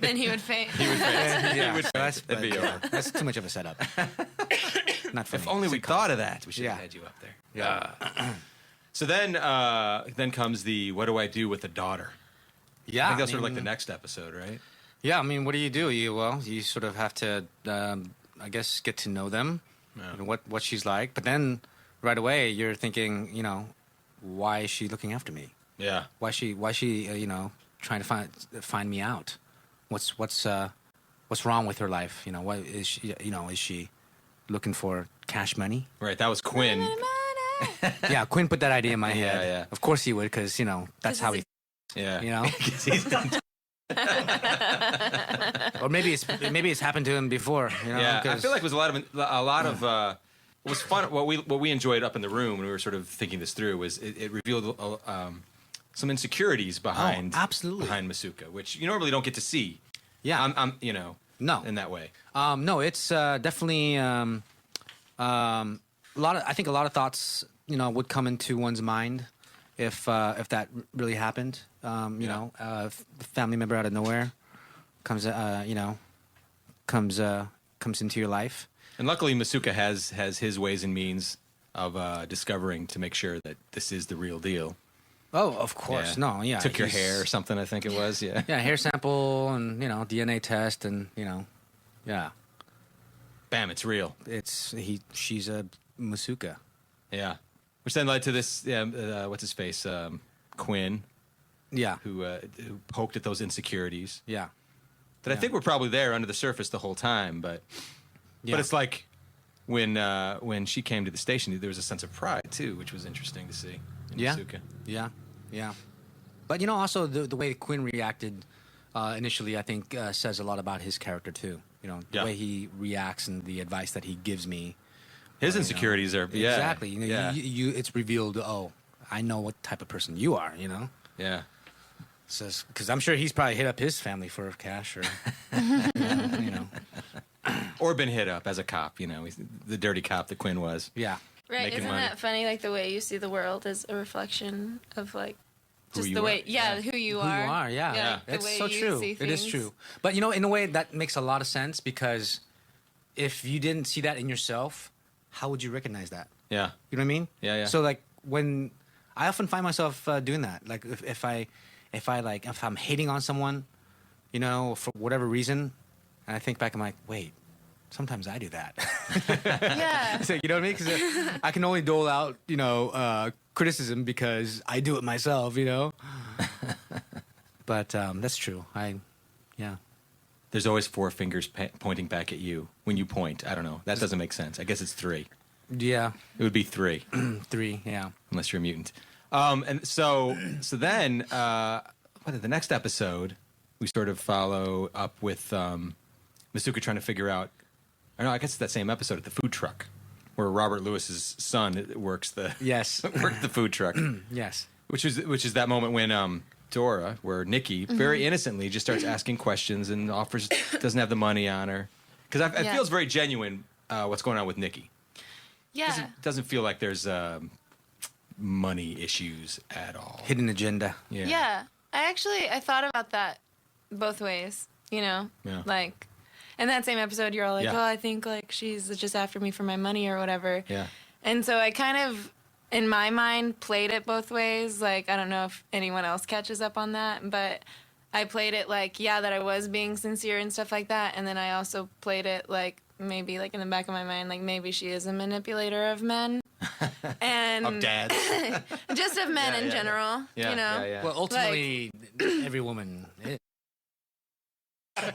Then he would faint. Yeah, would- that's, that'd be over. that's too much of a setup. Not funny. If only we Sitcom. thought of that. We should have Yeah. had you up there. Yeah. So then comes the what do I do with the daughter? Yeah, I think that's sort of like the next episode, right? Yeah, I mean, what do? You sort of have to, I guess, get to know them, and what she's like. But then, right away, you're thinking, why is she looking after me? Yeah. Why is she, trying to find me out? What's wrong with her life? What is she? Is she looking for cash money? Right. That was Quinn. Yeah, Quinn put that idea in my Yeah, head. yeah. Of course he would, because that's how he. Yeah. Or maybe it's happened to him before. Yeah. I 'cause- feel like it was a lot of what was fun. What we enjoyed up in the room when we were sort of thinking this through was it revealed some insecurities behind absolutely. behind Masuka, which you normally don't get to see. Yeah. I'm No. in that way. No, it's definitely I think a lot of thoughts, would come into one's mind if that really happened. A family member out of nowhere comes into your life. And luckily, Masuka has his ways and means of discovering to make sure that this is the real deal. Oh, of course. Yeah. No, yeah. Took your he's- hair or something, I think it was. Yeah. Yeah, hair sample and, DNA test and, yeah. Bam, it's real. She's a Masuka. Yeah. Which then led to this, what's his face? Quinn, Yeah. who poked at those insecurities. Yeah. That I think were probably there under the surface the whole time, but it's like when she came to the station, there was a sense of pride too, which was interesting to see in Masuka. Yeah. Yeah. But, also the way Quinn reacted initially, I think, says a lot about his character too. The Yeah. way he reacts and the advice that he gives me. His insecurities are Exactly. Yeah. It's revealed, I know what type of person you are, Yeah. Says, because I'm sure he's probably hit up his family for cash or, Or been hit up as a cop, he's the dirty cop that Quinn was. Yeah. Right? Making Isn't money. that funny? Like the way you see the world is a reflection of like Who just you the way, are. who you Who are. you are, yeah. like, the It's way so you true. see It is things. true. But, in a way, that makes a lot of sense because if you didn't see that in yourself, how would you recognize that? Yeah. You know what I mean? Yeah, yeah. So, like, when I often find myself doing that, like, if I'm hating on someone, for whatever reason, and I think back, I'm like, wait, sometimes I do that. Yeah. So, you know what I mean? Because I can only dole out, criticism because I do it myself, But that's true. Yeah. There's always four fingers pointing back at you when you point. I don't know. That doesn't make sense. I guess it's three. Yeah. It would be three, 3, yeah. unless you're a mutant. And so then, the next episode, we sort of follow up with Masuka trying to figure out. I guess it's that same episode at the food truck, where Robert Lewis's son works the Yes. worked the food truck, Yes. which is that moment when Dora, where Nikki very innocently just starts asking questions and doesn't have the money on her, because it Yeah. feels very genuine what's going on with Nikki. Yeah. Doesn't feel like there's money issues at all. Hidden agenda. Yeah. Yeah. I thought about that both ways, Yeah. Like, in that same episode, you're all like, Yeah. oh, I think, like, she's just after me for my money or whatever. Yeah. And so I kind of, in my mind, played it both ways. Like, I don't know if anyone else catches up on that, but I played it like, that I was being sincere and stuff like that. And then I also played it like, maybe, like, in the back of my mind, like, maybe she is a manipulator of men. And Of dads. just of men in yeah. general, Yeah, you know? yeah, yeah. Well, ultimately, every woman is.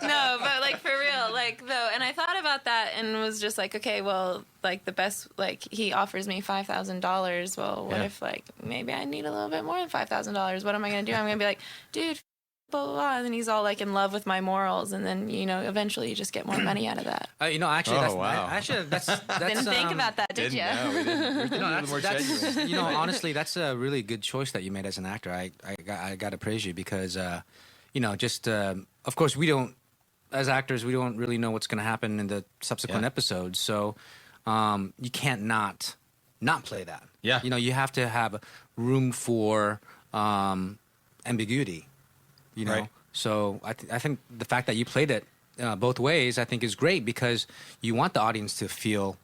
No, but like for real, like though, and I thought about that and was just like, okay, well, like the best, like he offers me $5,000. Well, what Yeah. if like maybe I need a little bit more than $5,000? What am I gonna do? I'm gonna be like, dude, blah blah blah, and then he's all like in love with my morals, and then eventually you just get more money out of that. Actually, Oh, that's wow. that's Didn't think about that, did you? No, we didn't. We're thinking a No, little more that's genuine. honestly, that's a really good choice that you made as an actor. I got to praise you because, of course, we don't, as actors, we don't really know what's going to happen in the subsequent Yeah. episodes. So, you can't not play that. Yeah. You know, you have to have room for ambiguity. You know, Right. so I think the fact that you played it both ways, I think, is great because you want the audience to feel.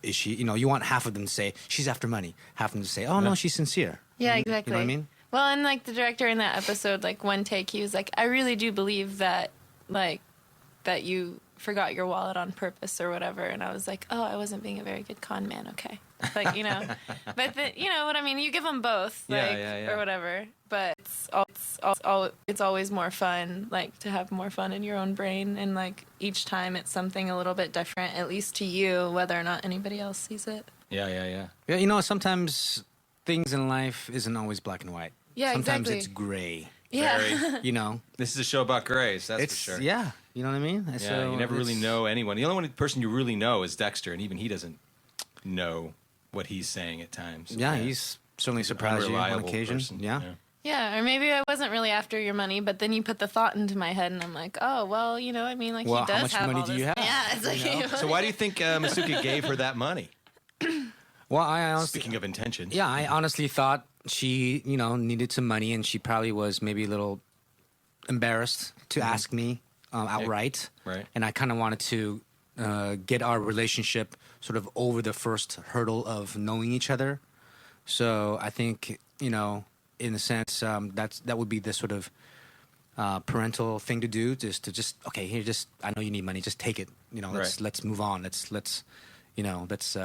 Is she? You know, you want half of them to say she's after money, half of them to say, oh no, she's sincere. Yeah, exactly. You know what I mean? Well, and like the director in that episode, like one take, he was like, I really do believe that, like, that you forgot your wallet on purpose or whatever. And I was like, oh, I wasn't being a very good con man. Okay. Like, you know, but you know what I mean? You give them both, like, or whatever. But it's always more fun, like, to have more fun in your own brain. And like each time it's something a little bit different, at least to you, whether or not anybody else sees it. Yeah, you know, sometimes things in life isn't always black and white. Yeah, sometimes exactly. it's gray. Yeah. Very, You know, this is a show about grays, that's for sure. Yeah, you know what I mean? Yeah, So you never really know anyone. The only person you really know is Dexter, and even he doesn't know what he's saying at times. Yeah, he's certainly He's an surprised you on unreliable occasion. person. Yeah. Yeah, or maybe I wasn't really after your money, but then you put the thought into my head, and I'm like, oh, well, you know, I mean, like, Well, he does how much have money all do this. you have? Yeah, it's like, You know? So why do you think Masuka gave her that money? Well, I honestly, Speaking of intentions. yeah, I honestly thought she, you know, needed some money, and she probably was maybe a little embarrassed to ask me outright. Right. And I kind of wanted to get our relationship sort of over the first hurdle of knowing each other. So I think, you know, in a sense, that would be the sort of parental thing to do, just okay, here, just I know you need money, just take it. You know, let's move on. Let's you know, let's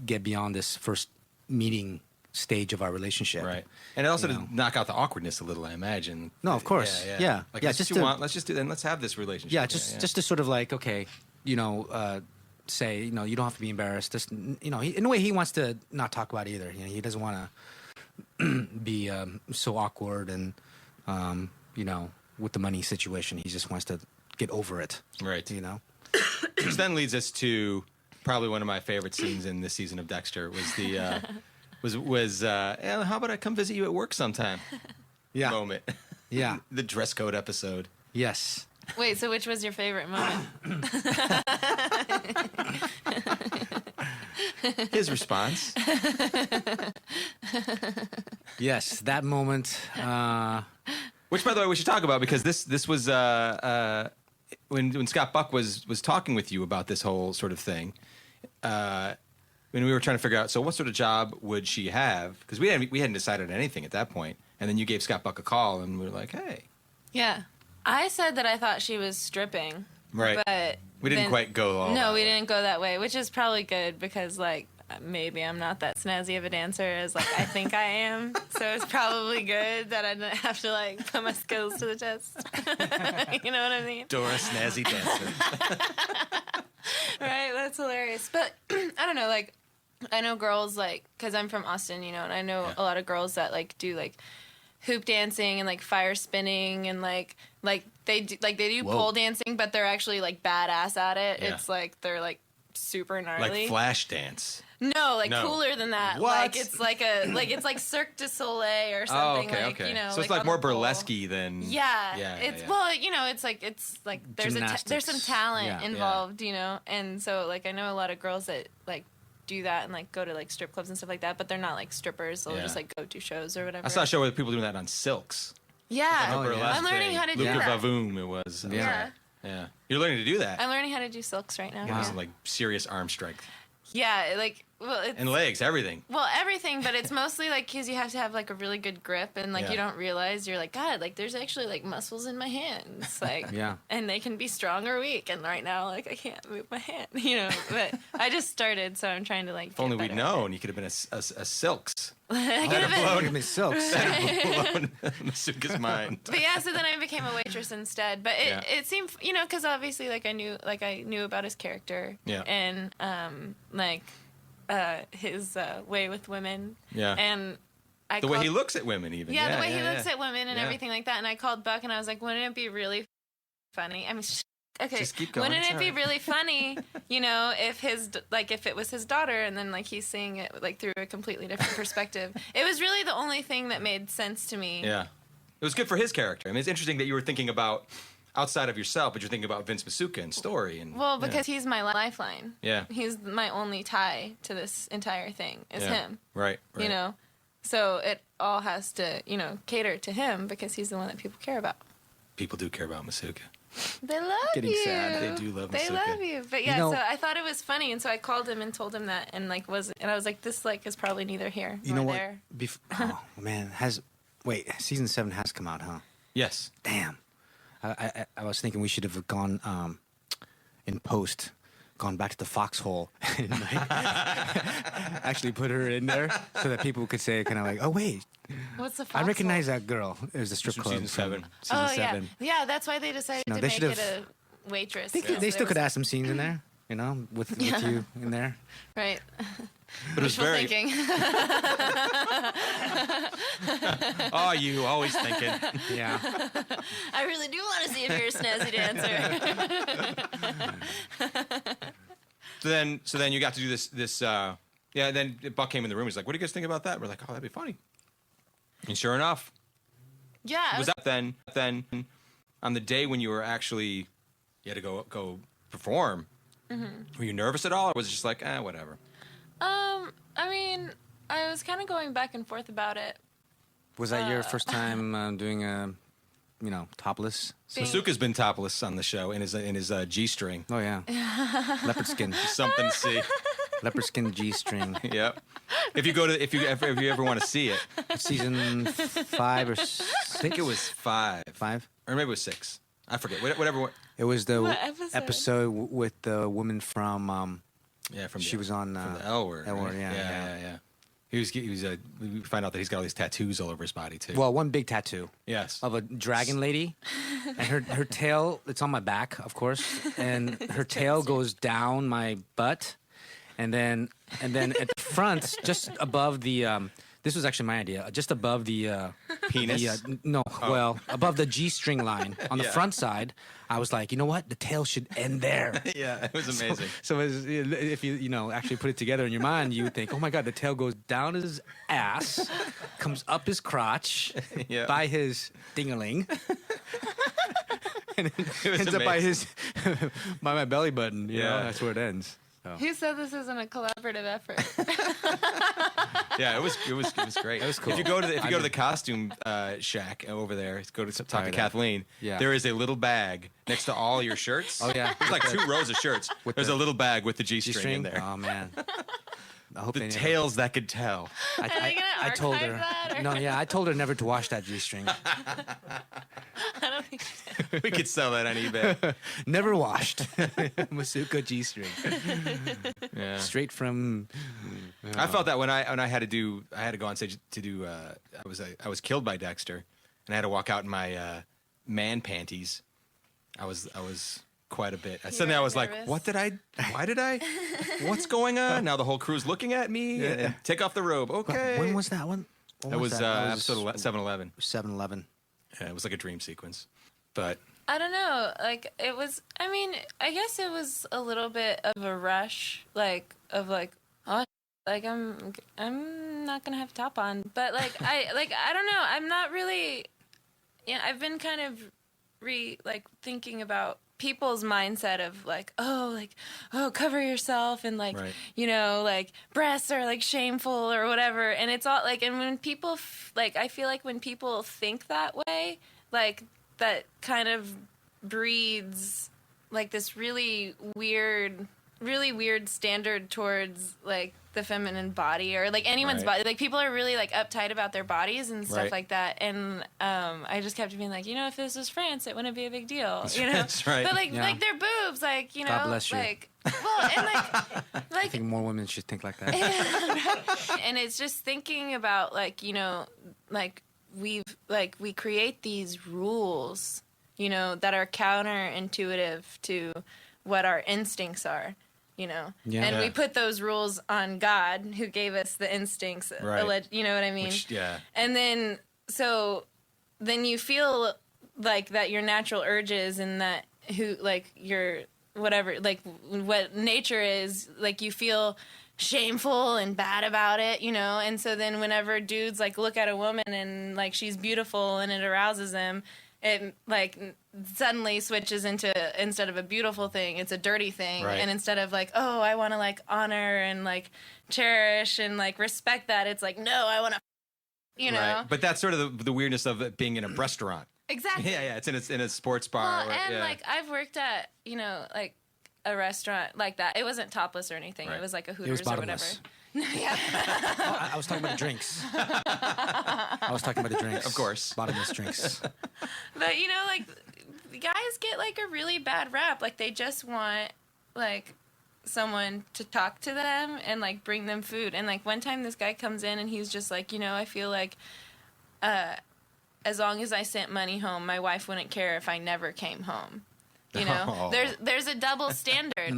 get beyond this first meeting stage of our relationship. Right. And also You to know. knock out the awkwardness a little, I imagine. No, of course. Yeah. Like, Yeah, that's just what you to- want. Let's just do that. And let's have this relationship. Yeah, just to sort of like, okay, you know, say, you know, you don't have to be embarrassed. Just, you know, in a way, he wants to not talk about it either. You know, he doesn't want to be so awkward and, you know, with the money situation. He just wants to get over it. Right. You know. Which then leads us to probably one of my favorite scenes in this season of Dexter was the how about I come visit you at work sometime Yeah. moment. Yeah. The dress code episode. Yes. Wait, so which was your favorite moment? His response. Yes, that moment. Which, by the way, we should talk about because this was when Scott Buck was talking with you about this whole sort of thing. When we were trying to figure out, so what sort of job would she have? Because we hadn't decided anything at that point. And then you gave Scott Buck a call, and we were like, hey. Yeah. I said that I thought she was stripping. Right. But We didn't quite go all No, that we way. didn't go that way, which is probably good because, like, maybe I'm not that snazzy of a dancer as, like, I think I am. So it's probably good that I didn't have to, like, put my skills to the test. You know what I mean? Dora Snazzy Dancer. Right? That's hilarious. But I don't know, like, I know girls, like, because I'm from Austin, you know, and I know a lot of girls that, like, do, like, hoop dancing and, like, fire spinning and, like they do pole dancing, but they're actually, like, badass at it. Yeah. It's, like, they're, like, super gnarly. Like flash dance. No, like, No. cooler than that. What? Like, it's like Cirque du Soleil or Oh, something, okay, like, okay. you know. So it's like like on more the pole. burlesque-y than... Yeah, Yeah, it's yeah. well, you know, it's like there's Gymnastics. some talent Yeah. involved, you know, and so like I know a lot of girls that like do that and like go to like strip clubs and stuff like that, but they're not like strippers. They'll Yeah. just like go to shows or whatever. I saw a show where people doing that on silks. Yeah, Like a Oh, yeah. burlesque I'm learning thing. how to do Luca that. Vavoom, it was. Yeah. Yeah. You're learning to do that. I'm learning how to do silks right now. You have Yeah, some like serious arm strength yeah, like well, it's and legs, everything. well everything, but it's mostly like because you have to have like a really good grip and like Yeah. you don't realize you're like God, like there's actually like muscles in my hands, like Yeah. and they can be strong or weak, and right now like I can't move my hand, you know. But I just started, so I'm trying to like. If only we'd known, you could have been a silks. I could have been. Look at me silks. Blown Masuka's mind. But yeah, so then I became a waitress instead. But it seemed, you know, because obviously, like I knew about his character, Yeah. and his way with women, Yeah. and The way he looks at women, even. the way he looks at women and Yeah. everything like that. And I called Buck and I was like, wouldn't it be really funny? I mean, okay, Just keep going, wouldn't it's it be all right. really funny, you know, if if it was his daughter and then like he's seeing it like through a completely different perspective? It was really the only thing that made sense to me. Yeah. It was good for his character. I mean, it's interesting that you were thinking about outside of yourself, but you're thinking about Vince Masuka and story. And Well, because he's my lifeline. Yeah. He's my only tie to this entire thing is him. Right. You know? So it all has to, cater to him because he's the one that people care about. People do care about Masuka. They love Getting you. sad. They do love They Masuka. love you. But yeah, so I thought it was funny, and so I called him and told him that, and I was like, this is probably neither here nor there. Oh man, season 7 has come out, huh? Yes. Damn. I was thinking we should have gone in post, gone back to the foxhole, and actually put her in there so that people could say kind of like, oh wait. What's the I recognize that girl. It was a strip club. Season 7. Season 7. Yeah, that's why they decided to make it a waitress. They still could add some scenes in there, with you in there. Right. But it was very. Thinking. Oh, you always thinking. Yeah. I really do want to see if you're a snazzy dancer. So then you got to do this. Then Buck came in the room. He's like, "What do you guys think about that?" We're like, "Oh, that'd be funny." And sure enough, Yeah. was that then on the day when you had to go perform? Mm-hmm. Were you nervous at all, or was it just like, whatever? I mean, I was kind of going back and forth about it. Was that your first time doing topless? Masuka's been topless on the show in his G-string. Oh yeah. Leopard skin. Something to see. Leopard skin G-string. Yep. If you ever want to see it, Season 5 or 6? I think it was 5. 5? Or maybe it was 6. I forget. Whatever. It was the What episode? episode with the woman from. She was on from the L Word. L Word, right? yeah. He was. We find out that he's got all these tattoos all over his body too. Well, one big tattoo yes. of a dragon lady, and her tail. It's on my back, of course, and her tail goes down my butt, and then at the front, just above the. This was actually my idea. Just above the Penis? Above the G-string line on the front side, I was like, you know what? The tail should end there. Yeah, it was amazing. So if you actually put it together in your mind, you would think, oh my God, the tail goes down his ass, comes up his crotch, Yeah. by his dingaling, and it was ends up by amazing. by my belly button. Yeah. That's where it ends. So. Who said this isn't a collaborative effort? Yeah, it was great. It was cool. If you go to the costume shack over there, go to talk to Kathleen. Yeah. There is a little bag next to all your shirts. Oh yeah, There's like 2 rows of shirts. There's a little bag with the G-string in there. Oh man. I hope The they never- tales that could tell. Are they gonna I told archive her. that, or- No, yeah, I told her never to wash that G-string. I don't think. We could sell that on eBay. Never washed. Masuka G-string. Yeah. Straight from. I felt that when I had to go on stage to do. I was killed by Dexter, and I had to walk out in my man panties. I was quite a bit. Suddenly I was like, nervous. "What did I? Why did I? What's going on?" Now the whole crew's looking at me. And take off the robe. Okay. When was that one? That was episode 7-11. 7-11. Yeah, it was like a dream sequence, but I don't know. Like it was. I mean, I guess it was a little bit of a rush. I'm not gonna have top on, but I don't know. I'm not really. Yeah, I've been kind of thinking about people's mindset of cover yourself and Right. breasts are shameful or whatever, and it's all and when people I feel like when people think that way, that kind of breeds this really weird standard towards the feminine body or anyone's Right. body. People are really uptight about their bodies and stuff Right. like that. And I just kept being if this was France, it wouldn't be a big deal. That's right. But Yeah. their boobs, God bless you. well, and I think more women should think like that. and it's just thinking about we create these rules, that are counterintuitive to what our instincts are. Yeah. And we put those rules on God, who gave us the instincts. Right. You know what I mean? yeah. And then you feel that your natural urges and that your whatever what nature is you feel shameful and bad about it, and so then whenever dudes look at a woman and she's beautiful and it arouses them, it like suddenly switches into, instead of a beautiful thing, it's a dirty thing. Right. And instead of like, oh, I want to like honor and like cherish and like respect that, it's like, no, I want to, you know. Right. But that's sort of the weirdness of it being in a restaurant. Exactly. Yeah, it's in a sports bar. Well, and like I've worked at, you know, like a restaurant like that. It wasn't topless or anything. Right. It was like a It Hooters was or whatever. bottomless. Yeah. Oh, I was talking about the drinks. I was talking about the drinks. Of course. Bottomless drinks. But you know, like guys get like a really bad rap. Like they just want like someone to talk to them and like bring them food. And like one time this guy comes in and he's just like, you know, I feel like as long as I sent money home, my wife wouldn't care if I never came home. You know, Oh. there's a double standard.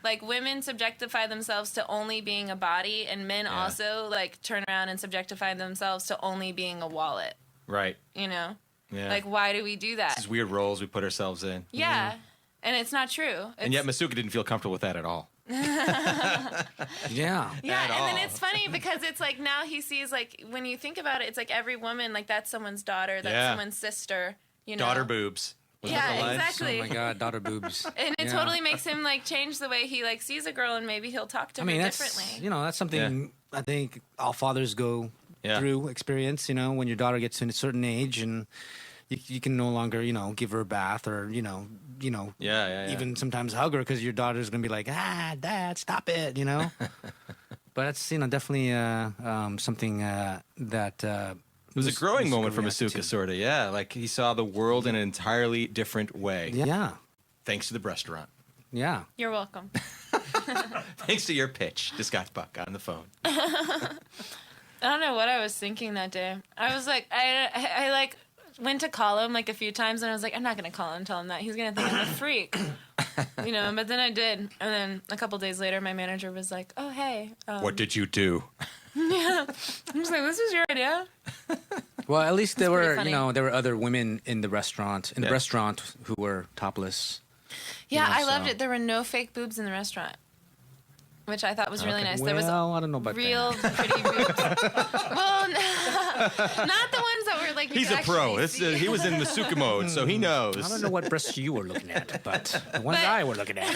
Like women subjectify themselves to only being a body, and men also like turn around and subjectify themselves to only being a wallet. Right. You know, Yeah. like why do we do that? These weird roles we put ourselves in. Yeah, and it's not true. And yet Masuka didn't feel comfortable with that at all. Yeah. Yeah, At and all. then it's funny because it's like now he sees, like, when you think about it, it's like every woman, like that's someone's daughter, that's Yeah. someone's sister, you know. Daughter boobs. Was that Yeah, the line? exactly. Oh my God, daughter boobs. And it Yeah. totally makes him like change the way he like sees a girl, and maybe he'll talk to I mean, her that's differently. that's something I think all fathers go Yeah. through experience. You know, when your daughter gets to a certain age and you can no longer give her a bath or Yeah. even sometimes hug her because your daughter's gonna be like, Dad, stop it, you know. But it's definitely something that It was a growing Masuka moment for reacted Masuka, to. sort of. Yeah, like he saw the world in an entirely different way. Yeah, Thanks to the restaurant. yeah. You're welcome. Thanks to your pitch to Scott Buck on the phone. I don't know what I was thinking that day. I was like, I like went to call him like a few times, and I was like, I'm not gonna call him and tell him that. He's gonna think I'm a freak, you know. But then I did, and then a couple days later, my manager was like, "Oh, hey." What did you do? I was like, "This is your idea." Well, at least there pretty were funny. there were other women in the restaurant who were topless. Yeah, know, I loved so- it. There were no fake boobs in the restaurant, which I thought was really nice. There was Well, I don't know about real that. pretty boobs. Well, not the ones that were like. you He's could a pro. actually see. He was in Masuka mode, so he knows. I don't know what breasts you were looking at, but the ones But- I were looking at.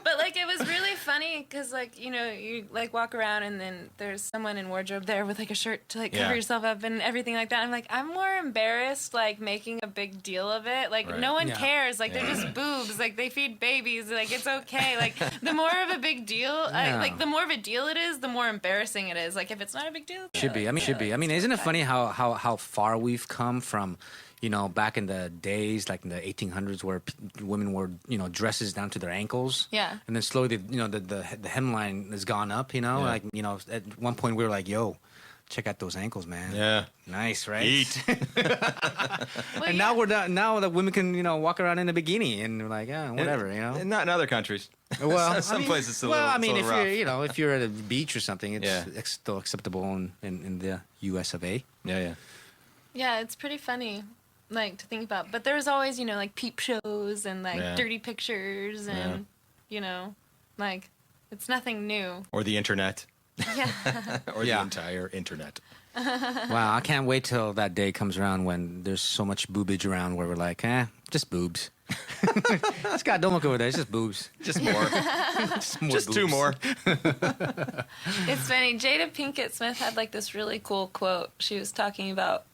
But like it was really funny because like you like walk around and then there's someone in wardrobe there with like a shirt to like cover Yeah. yourself up and everything like that. I'm like, I'm more embarrassed like making a big deal of it. Like Right. no one Yeah. cares. Like they're just boobs. Like they feed babies. Like it's okay. Like the more of a big deal, Yeah. the more of a deal it is, the more embarrassing it is. Like if it's not a big deal, Should be. I mean, should be. I mean, isn't it funny how far we've come from, back in the days, like in the 1800s, where women wore, dresses down to their ankles. Yeah. And then slowly, the hemline has gone up. Like at one point we were like, "Yo, check out those ankles, man. Yeah. Nice, right?" Eat. Well, And now we're done. Now that women can, walk around in a bikini, and we're like, yeah, whatever, And not in other countries. Well, Some places it's a well, little- I mean, it's if a little you're, rough. if you're at a beach or something, it's Yeah. still acceptable in the U.S. of A. Yeah. Yeah, it's pretty funny, like to think about. But there's always, like peep shows and like Yeah. dirty pictures and, like it's nothing new. Or the internet. Yeah. Or the Yeah. entire internet. Wow, I can't wait till that day comes around when there's so much boobage around where we're like, just boobs. Scott, don't look over there. It's just boobs. Just more. Just, more Just two boobs. more. It's funny. Jada Pinkett Smith had like this really cool quote. She was talking about.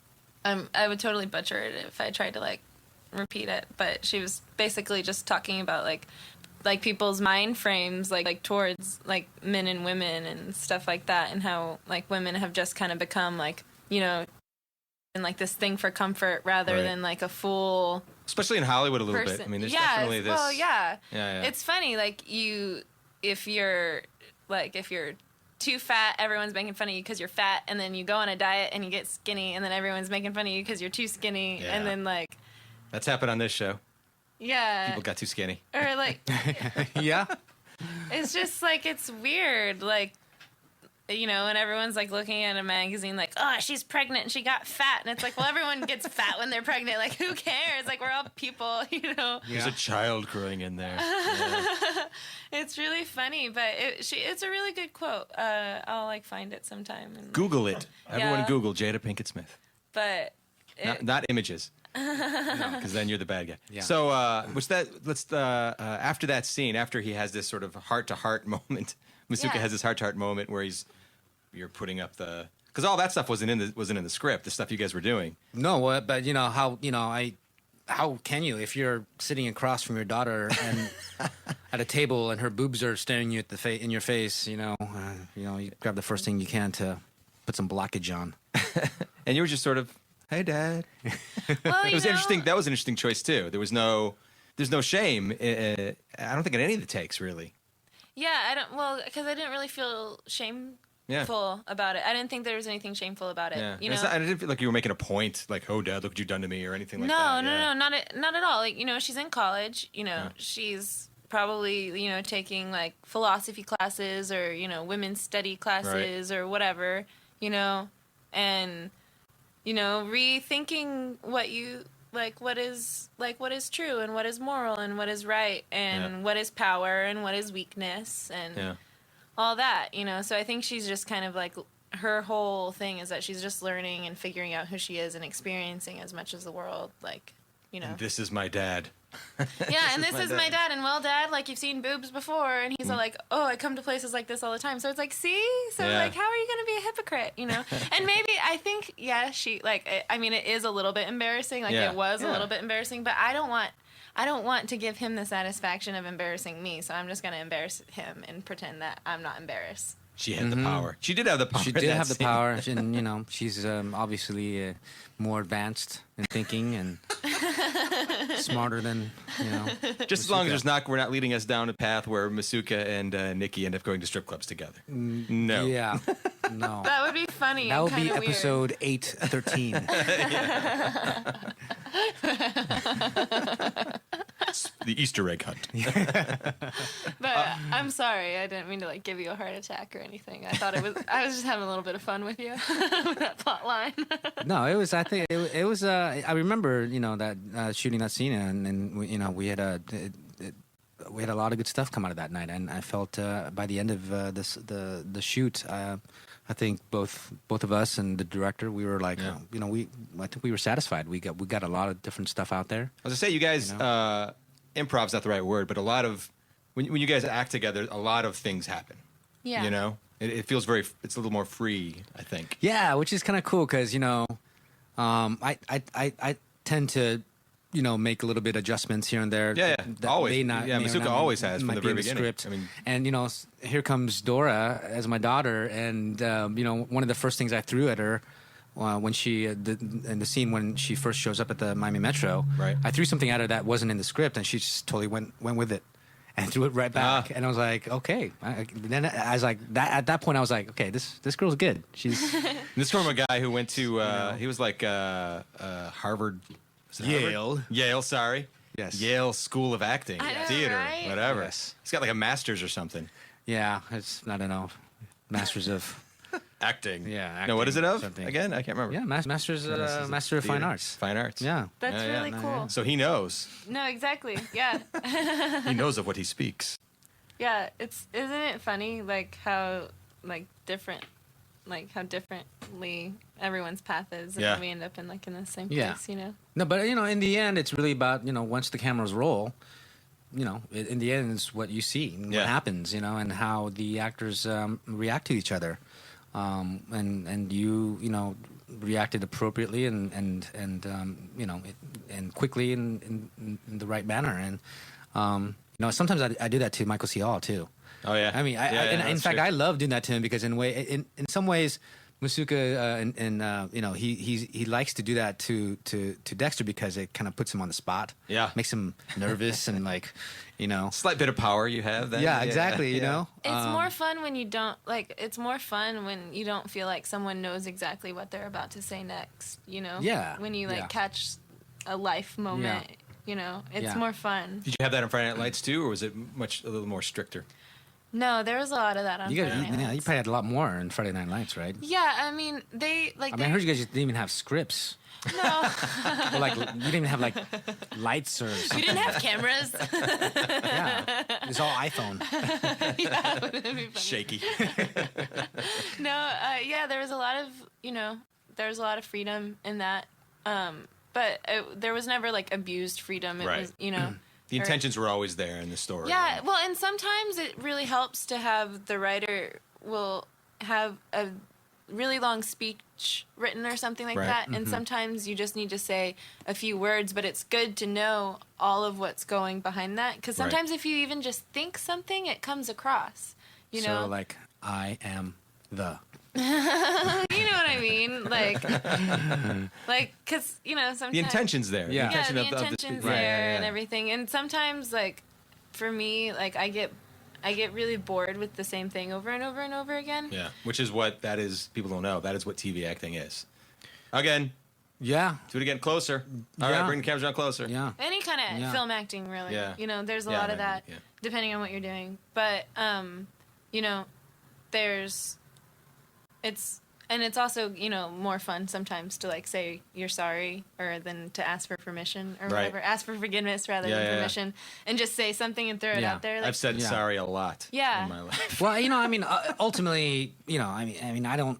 I would totally butcher it if I tried to like repeat it, but she was basically just talking about like people's mind frames like towards like men and women and stuff like that, and how like women have just kind of become like and like this thing for comfort rather Right. than like a full Especially in Hollywood a little person. bit. I mean, there's yeah, definitely this. well, yeah. Yeah. It's funny, like if you're too fat, everyone's making fun of you because you're fat, and then you go on a diet and you get skinny, and then everyone's making fun of you because you're too skinny, Yeah. and then like That's happened on this show. yeah, People got too skinny. or like Yeah. it's just like it's weird, like and everyone's like looking at a magazine like, oh, she's pregnant and she got fat, and it's like, well, everyone gets fat when they're pregnant. Like, who cares? Like, we're all people, There's a child growing in there. Yeah. It's really funny, but it's a really good quote. I'll like find it sometime. And, Google it. Everyone Yeah. Google Jada Pinkett Smith. But not images. Because then you're the bad guy. Yeah. So, after that scene, after he has this sort of heart-to-heart moment, Masuka has this heart-to-heart moment where you're putting up because all that stuff wasn't in the script, the stuff you guys were doing. No, but how can you if you're sitting across from your daughter and at a table and her boobs are staring you in your face? You grab the first thing you can to put some blockage on. And you were just sort of, hey, Dad. Well, It was interesting. That was an interesting choice too. There's no shame. I don't think in any of the takes really. Yeah, because I didn't really feel shameful about it. I didn't think there was anything shameful about it. Yeah. I didn't feel like you were making a point, like, oh, Dad, look what you've done to me, or anything like no, that. No, not at all. Like, she's in college. She's probably, taking like philosophy classes or, women's study classes or whatever, and, rethinking what is true and what is moral and what is right and what is power and what is weakness and all that, So I think she's just kind of like, her whole thing is that she's just learning and figuring out who she is and experiencing as much as the world, like, And this is my dad. Yeah, and this is my dad. And well, Dad, like, you've seen boobs before. And he's all like, oh, I come to places like this all the time. So it's like, see? So, like, how are you going to be a hypocrite, And maybe, I think, she, like, it is a little bit embarrassing. Like, it was a little bit embarrassing. But I don't want to give him the satisfaction of embarrassing me. So I'm just going to embarrass him and pretend that I'm not embarrassed. She had the power. She did have the power. She did have the power, and she's obviously more advanced in thinking and smarter than Just as long as we're not leading us down a path where Masuka and Nikki end up going to strip clubs together. No. Yeah. No. That would be funny. That would be weird. episode 813. The Easter egg hunt. But I'm sorry, I didn't mean to like give you a heart attack or anything. I was just having a little bit of fun with you with that plot line. No, it was. I think it was. I remember, that shooting that scene, and we had a lot of good stuff come out of that night, and I felt by the end of the shoot, I think both of us and the director, we were like, I think we were satisfied. We got a lot of different stuff out there. As I say, you guys, improv's not the right word, but a lot of when you guys act together, a lot of things happen. Yeah. It feels it's a little more free, I think. Yeah, which is kind of cool because I tend to make a little bit adjustments here and there. Yeah, always. Masuka always has from the very beginning. Script. And here comes Dora as my daughter, and one of the first things I threw at her when she in the scene when she first shows up at the Miami Metro, right. I threw something at her that wasn't in the script, and she just totally went with it and threw it right back. And I was like, okay. Then I was like, at that point, I was like, okay, this girl's good. She's this from a guy who went to he was like Harvard. Yale. Yale, sorry. Yes. Yale School of Acting, theater, right? whatever. Yes. He's got like a master's or something. Yeah, it's I don't know, masters of acting. Yeah. Acting, no, what is it of? Something. Again, I can't remember. Yeah, master of fine arts. Fine arts. Yeah. That's really cool. So he knows. No, exactly. Yeah. He knows of what he speaks. Yeah, isn't it funny like how differently everyone's path is, and then we end up in the same place, No, but in the end, it's really about once the cameras roll, in the end, it's what you see and what happens, and how the actors react to each other, and you reacted appropriately and quickly in the right manner, and sometimes I do that to Michael C. Hall too. Oh yeah. I mean, in fact, I love doing that to him because in some ways, Masuka he likes to do that to Dexter because it kind of puts him on the spot. Yeah. Makes him nervous and slight bit of power you have then. Yeah, exactly. It's more fun when you don't it's more fun when you don't feel like someone knows exactly what they're about to say next. Yeah. When you catch a life moment. It's more fun. Did you have that on Friday Night Lights too, or was it a little more stricter? No, there was a lot of that on Friday Night Lights. You probably had a lot more in Friday Night Lights, right? Yeah, I mean, I heard you guys didn't even have scripts. No. Or you didn't even have lights or something. We didn't have cameras. Yeah, it was all iPhone. Yeah, that'd be funny. Shaky. No, there was a lot of freedom in that. But there was never like abused freedom. It was, you know. The intentions were always there in the story. Yeah, well, and sometimes it really helps to have the writer will have a really long speech written or something like that, and sometimes you just need to say a few words, but it's good to know all of what's going behind that, because sometimes if you even just think something, it comes across, you know? So, like, I am the... You know what I mean? Like, because, you know, sometimes... The intention's there. Yeah. The intention's there and everything. And sometimes, like, for me, like, I get really bored with the same thing over and over and over again. Yeah, which is what that is. People don't know. That is what TV acting is. Again. Yeah. Do it again. Closer. All right, bring the cameras down closer. Yeah. Any kind of film acting, really. Yeah. You know, there's a lot of that, depending on what you're doing. But, you know, it's also, you know, more fun sometimes to, like, say you're sorry or than to ask for permission or whatever. Ask for forgiveness rather than permission. And just say something and throw it out there. Like, I've said sorry a lot in my life. Well, you know, I mean, ultimately, you know, I mean, I don't...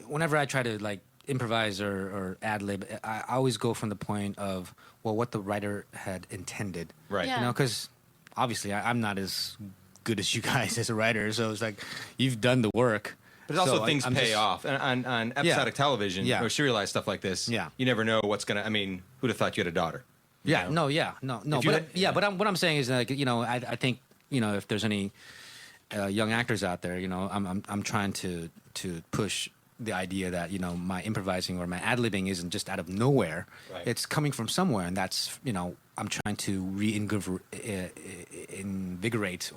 Whenever I try to, like, improvise or ad-lib, I always go from the point of, well, what the writer had intended. Right. Yeah. You know, because obviously I'm not as good as you guys as a writer, so it's like, you've done the work. But also So things pay off. And on episodic television or serialized stuff like this, you never know what's going to... I mean, who'd have thought you had a daughter? Yeah, no. But what I'm saying is, like, you know, I think, you know, if there's any young actors out there, you know, I'm trying to push the idea that, you know, my improvising or my ad-libbing isn't just out of nowhere. Right. It's coming from somewhere, and that's, you know, I'm trying to reinvigorate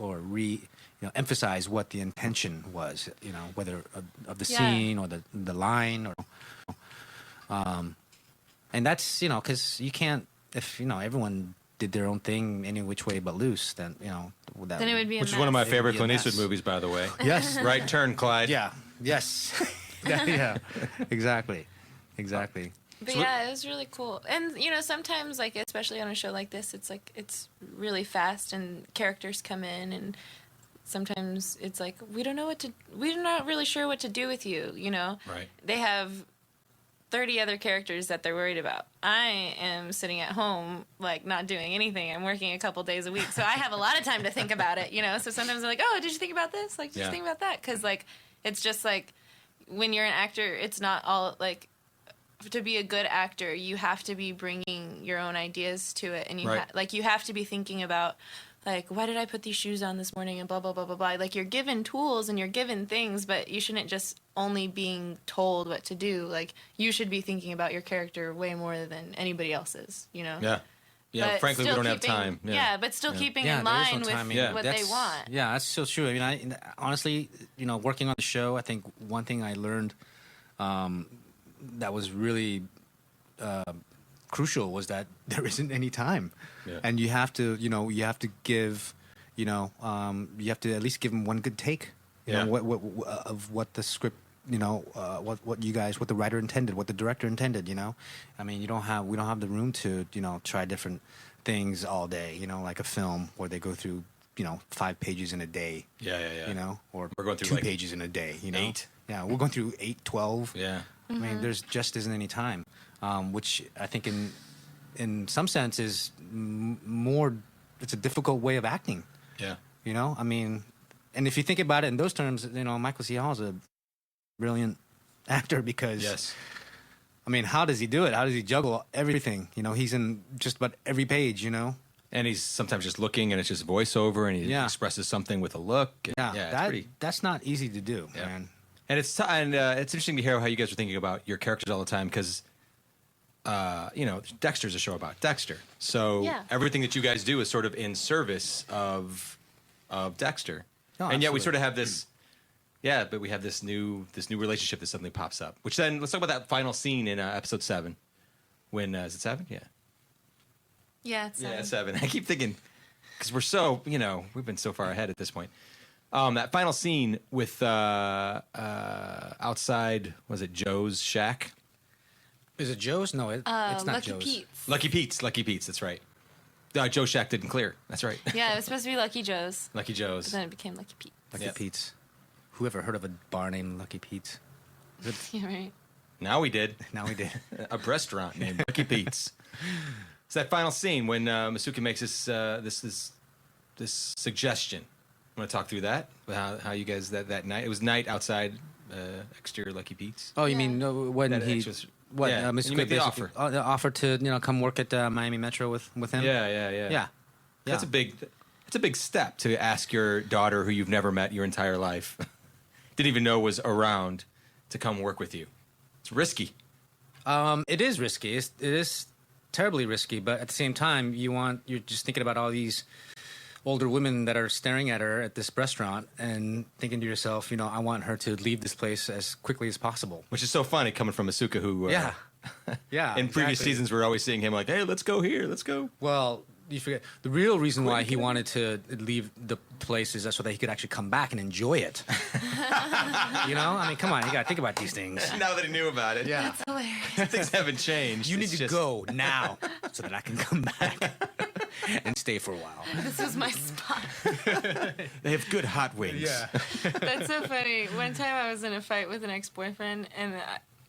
or emphasize what the intention was, you know, whether of the scene or the line or and that's, you know, because you can't, if, you know, everyone did their own thing any which way but loose, then, you know, then it would be which is one of my favorite Clint Eastwood movies, by the way. Yes. Right Turn, Clyde. Yeah. Yes. Yeah. Exactly. But yeah, it was really cool. And, you know, sometimes, like, especially on a show like this, it's like, it's really fast and characters come in, and sometimes it's like, we're not really sure what to do with you, you know? Right. They have 30 other characters that they're worried about. I am sitting at home, like, not doing anything. I'm working a couple days a week, so I have a lot of time to think about it, you know? So sometimes I'm like, oh, did you think about this? Like, did you think about that? Because, like, it's just, like, when you're an actor, it's not all, like, to be a good actor, you have to be bringing your own ideas to it. And you you have to be thinking about, like, why did I put these shoes on this morning and blah, blah, blah, blah, blah. Like, you're given tools and you're given things, but you shouldn't just only being told what to do. Like, you should be thinking about your character way more than anybody else's, you know? Yeah. Yeah, but frankly, we don't have time. Yeah, but still keeping in line with what they want. Yeah, that's so true. I mean, honestly, you know, working on the show, I think one thing I learned that was really crucial was that there isn't any time. Yeah. And you have to, you know, give, you know, you have to at least give them one good take. You know, what the script, you know, what the writer intended, what the director intended, you know. I mean, we don't have the room to, you know, try different things all day, you know, like a film where they go through, you know, 5 pages in a day. Yeah. You know, or we're going through 2 like pages in a day, you know. 8. Yeah, we're going through 8, 12. Yeah. I mean, there's just isn't any time, which I think in some sense is more. It's a difficult way of acting. Yeah. You know, I mean, and if you think about it in those terms, you know, Michael C. Hall is a brilliant actor because, I mean, how does he do it? How does he juggle everything? You know, he's in just about every page. You know, and he's sometimes just looking, and it's just voiceover, and he expresses something with a look. And, that's not easy to do, man. And it's interesting to hear how you guys are thinking about your characters all the time because, you know, Dexter's a show about Dexter. So everything that you guys do is sort of in service of Dexter. Oh, and yet we sort of have this, but we have this new relationship that suddenly pops up. Which then, let's talk about that final scene in episode 7. When, is it 7? Yeah. Yeah, it's 7. Yeah, 7. I keep thinking, because we're so, you know, we've been so far ahead at this point. That final scene with outside, was it Joe's shack? Is it Joe's? No, it's not Lucky Joe's. Pete's. Lucky Pete's, that's right. Joe's shack didn't clear. That's right. Yeah, it was supposed to be Lucky Joe's. Lucky Joe's. But then it became Lucky Pete's. Lucky Pete's. Who ever heard of a bar named Lucky Pete's? Yeah, right. Now we did. Now we did. A restaurant named Lucky Pete's. It's that final scene when Masuka makes this suggestion. Want to talk through that? How you guys that night? It was night outside exterior Lucky Pete's. Oh, you Yeah. mean when That he extras- what yeah, Mr. you make the basically- offer. The offer to come work at Miami Metro with him. Yeah. Yeah. That's a big step to ask your daughter, who you've never met your entire life, didn't even know was around, to come work with you. It's risky. It is risky. It is terribly risky, but at the same time, you're just thinking about all these older women that are staring at her at this restaurant and thinking to yourself, I want her to leave this place as quickly as possible. Which is so funny coming from Masuka, who Yeah. in previous exactly. seasons we're always seeing him like, hey, let's go here, let's go. Well, you forget the real reason why he wanted to leave the place is so that he could actually come back and enjoy it. I mean, come on, you gotta think about these things. Now that he knew about it, Yeah, Hilarious. things haven't changed. you need It's to just- go now so that I can come back and stay for a while. This was my spot. They have good hot wings. That's so funny. One time I was in a fight with an ex-boyfriend, and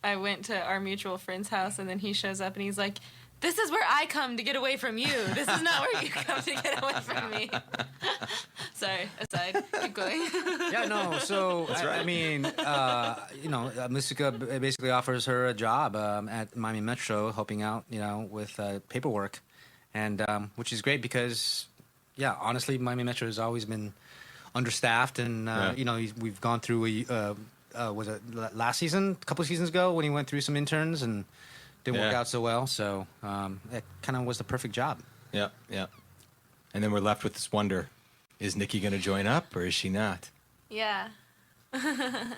I went to our mutual friend's house, and then he shows up, and he's like, "This is where I come to get away from you. This is not where you come to get away from me." Sorry, aside. Keep going. Yeah, no. So I mean, Masuka basically offers her a job at Miami Metro, helping out, with paperwork, and which is great because, honestly, Miami Metro has always been understaffed, and we've gone through was it last season, a couple of seasons ago, when he went through some interns and didn't work Yeah. out so well. So it kind of was the perfect job. Yeah. And then we're left with this wonder: is Nikki going to join up, or is she not? Yeah.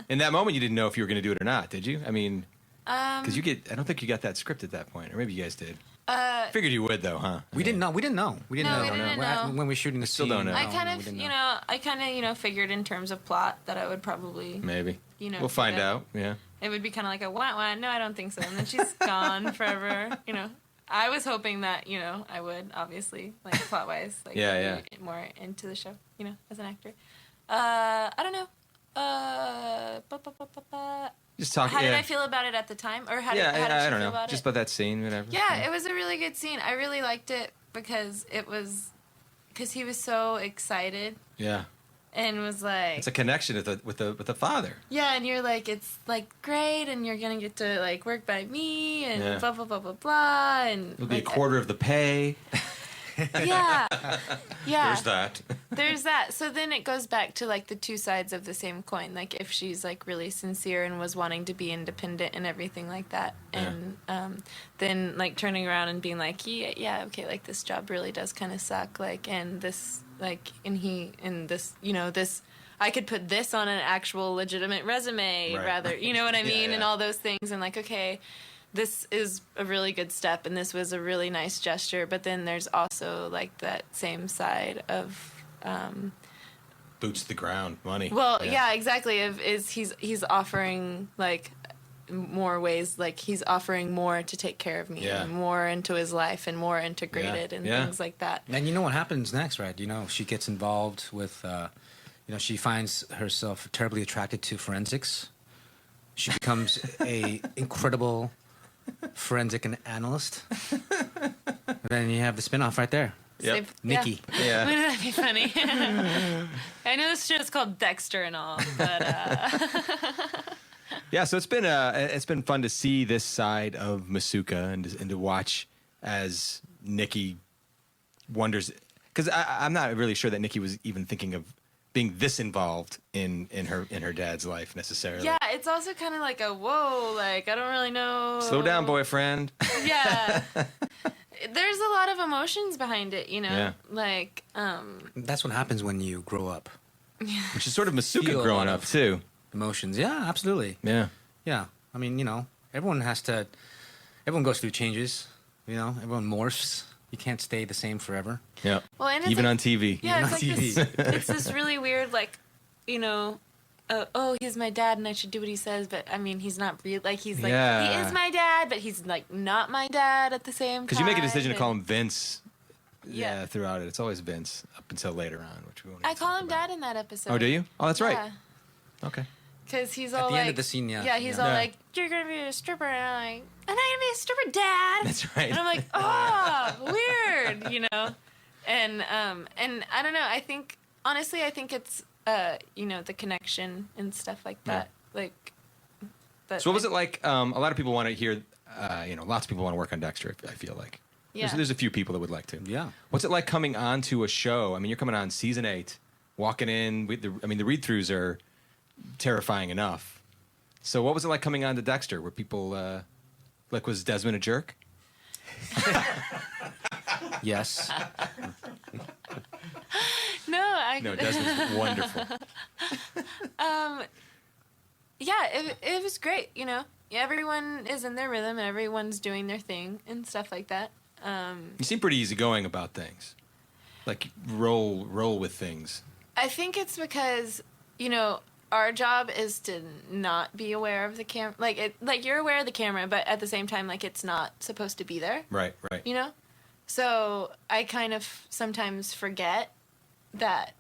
In that moment, you didn't know if you were going to do it or not, did you? I mean, because I don't think you got that script at that point, or maybe you guys did. Figured you would, though, huh? We didn't know. We didn't know. No, we didn't know. When we were shooting the still scene. don't know. I No, kind we of, didn't know. Figured in terms of plot that I would probably, Maybe. We'll do find that. out. Yeah. It would be kind of like a wah. No, I don't think so. And then she's gone forever. I was hoping that I would, obviously, like plot wise, like Yeah. be more into the show, as an actor. I don't know. Just talking. How did I feel about it at the time, or how did I she don't feel know. about Just it? about that scene, whatever. Yeah, it was a really good scene. I really liked it because he was so excited Yeah. and was like, It's a connection with the father. yeah, and you're like, it's like great, and you're gonna get to like work by me, and Yeah. blah blah blah blah blah, and It'll be a like, quarter of the pay. Yeah, yeah. There's that. There's that. So then it goes back to like the two sides of the same coin. Like if she's like really sincere and was wanting to be independent and everything like that, and then like turning around and being like, yeah, okay, like this job really does kind of suck. Like and this, like this. I could put this on an actual legitimate resume Right. rather, you know what I mean, Yeah. and all those things, and like, okay, this is a really good step, and this was a really nice gesture, but then there's also like that same side of, Boots to the ground, money. well, yeah, exactly. He's offering like more ways, like he's offering more to take care of me, Yeah. and more into his life, and more integrated, and Yeah. things like that. And you know what happens next, right? She gets involved with, she finds herself terribly attracted to forensics. She becomes a incredible forensic analyst. And then you have the spinoff right there. Yep. Nikki. Yeah. Wouldn't that be funny? I know this show's called Dexter and all, but Yeah, so it's been fun to see this side of Masuka and to watch as Nikki wonders, because I'm not really sure that Nikki was even thinking of being this involved in her dad's life necessarily. yeah, it's also kind of like a whoa, like I don't really know. Slow down, boyfriend. Yeah. There's a lot of emotions behind it, Yeah. like That's what happens when you grow up. Which is sort of Masuka Feel a growing lot up of- too. Emotions. Yeah, absolutely. Yeah. Yeah. I mean, everyone goes through changes. Everyone morphs. You can't stay the same forever. Yeah. well, and it's Even like, on TV. yeah, even it's on like TV. this. It's this really weird, like, oh, he's my dad, and I should do what he says, but I mean, he's not real. Like, he's like, Yeah. he is my dad, but he's like not my dad at the same time. Because you make a decision to and- call him Vince. Yeah. Throughout it, it's always Vince up until later on, which we won't. I even call talk him about. dad in that episode. Oh, do you? Oh, that's right. Yeah. Okay. Because he's At all the like, end of the scene, yeah. yeah, he's all like, "You're gonna be a stripper," and I'm like, "I'm not gonna be a stripper, Dad." That's right. And I'm like, "Oh, weird," you know. And I don't know. I think honestly, I think it's you know, the connection and stuff like that. Like, but So what was it like? A lot of people want to hear, you know, lots of people want to work on Dexter. I feel like there's a few people that would like to. Yeah. What's it like coming on to a show? I mean, you're coming on season 8, walking in. The read-throughs are terrifying enough. So what was it like coming on to Dexter? Were people like, was Desmond a jerk? Yes. No, Desmond's wonderful. Yeah, it was great, you know. Everyone is in their rhythm and everyone's doing their thing and stuff like that. You seem pretty easygoing about things. Like roll with things. I think it's because, you know, our job is to not be aware of the camera. Like you're aware of the camera, but at the same time, like, it's not supposed to be there. Right. You know? So I kind of sometimes forget that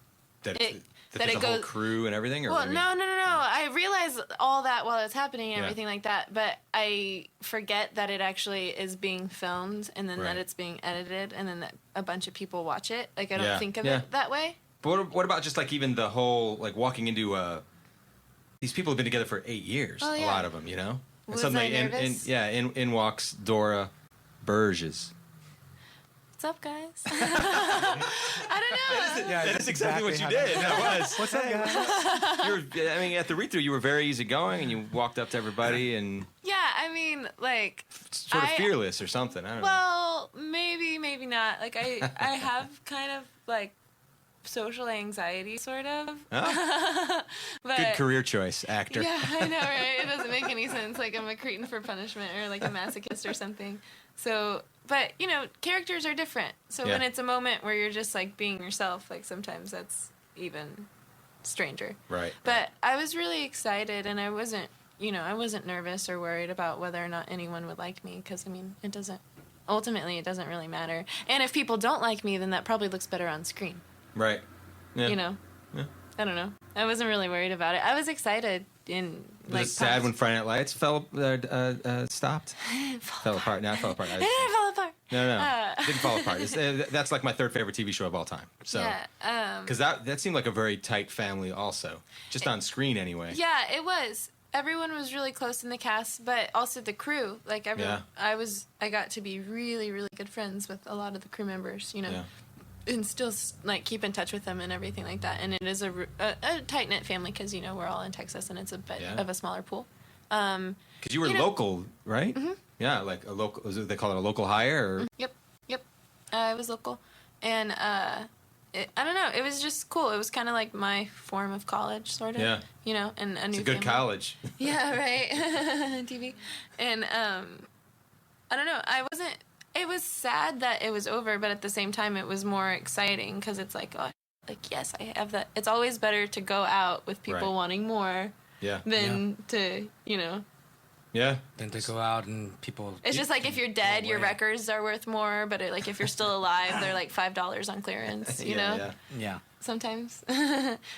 That it there's a whole crew and everything? Or well, what do you no. mean? I realize all that while it's happening and Yeah. everything like that, but I forget that it actually is being filmed and then Right. that it's being edited and then that a bunch of people watch it. Like, I don't Yeah. think of Yeah. it that way. But what about just like even the whole, like, walking into these people have been together for 8 years, Oh, a yeah. lot of them, you know? And Was suddenly I nervous? in walks Dora Burge. What's up, guys? I don't know. Yeah, That is exactly what you did. That was. What's up, guys? I mean, at the read-through, you were very easygoing, and you walked up to everybody and Yeah, I mean, like, sort of fearless or something. I don't know. well, maybe not. Like, I have kind of, like, social anxiety, sort of. Huh? But Good career choice, actor. yeah, I know, right? It doesn't make any sense. Like, I'm a cretin for punishment or, like, a masochist or something. So, but, you know, characters are different. So when Yeah. it's a moment where you're just, like, being yourself, like, sometimes that's even stranger. Right. But I was really excited, and I wasn't nervous or worried about whether or not anyone would like me, because, I mean, it doesn't really matter. And if people don't like me, then that probably looks better on screen, Right. Yeah. you know? Yeah. I don't know. I wasn't really worried about it. I was excited in, Was like, it sad when Friday Night Lights stopped? Fell apart. No, it fell apart. It didn't fall apart. No. It didn't fall apart. That's like my third favorite TV show of all time. So, Yeah. because that seemed like a very tight family, also, just on screen anyway. Yeah, it was. Everyone was really close in the cast, but also the crew. Like, Yeah. I got to be really, really good friends with a lot of the crew members, you know, Yeah. and still, like, keep in touch with them and everything like that. And it is a tight-knit family because, you know, we're all in Texas and it's a bit Yeah. of a smaller pool. Because you were You know- local, right? Mm-hmm. Yeah, like a local. They call it a local hire. Or? Yep. I was local. And, I don't know. It was just cool. It was kind of like my form of college, sort of. Yeah. You know, and a new It's a good family. college. Yeah, right. TV. And I don't know. It was sad that it was over, but at the same time, it was more exciting because it's like, oh, like, yes, I have that. It's always better to go out with people Right. wanting more Yeah. than to, you know. Yeah. Then to go out and people. It's just like if you're dead, your away. records are worth more, but like if you're still alive, they're like $5 on clearance, you know? Yeah. Yeah. Sometimes. But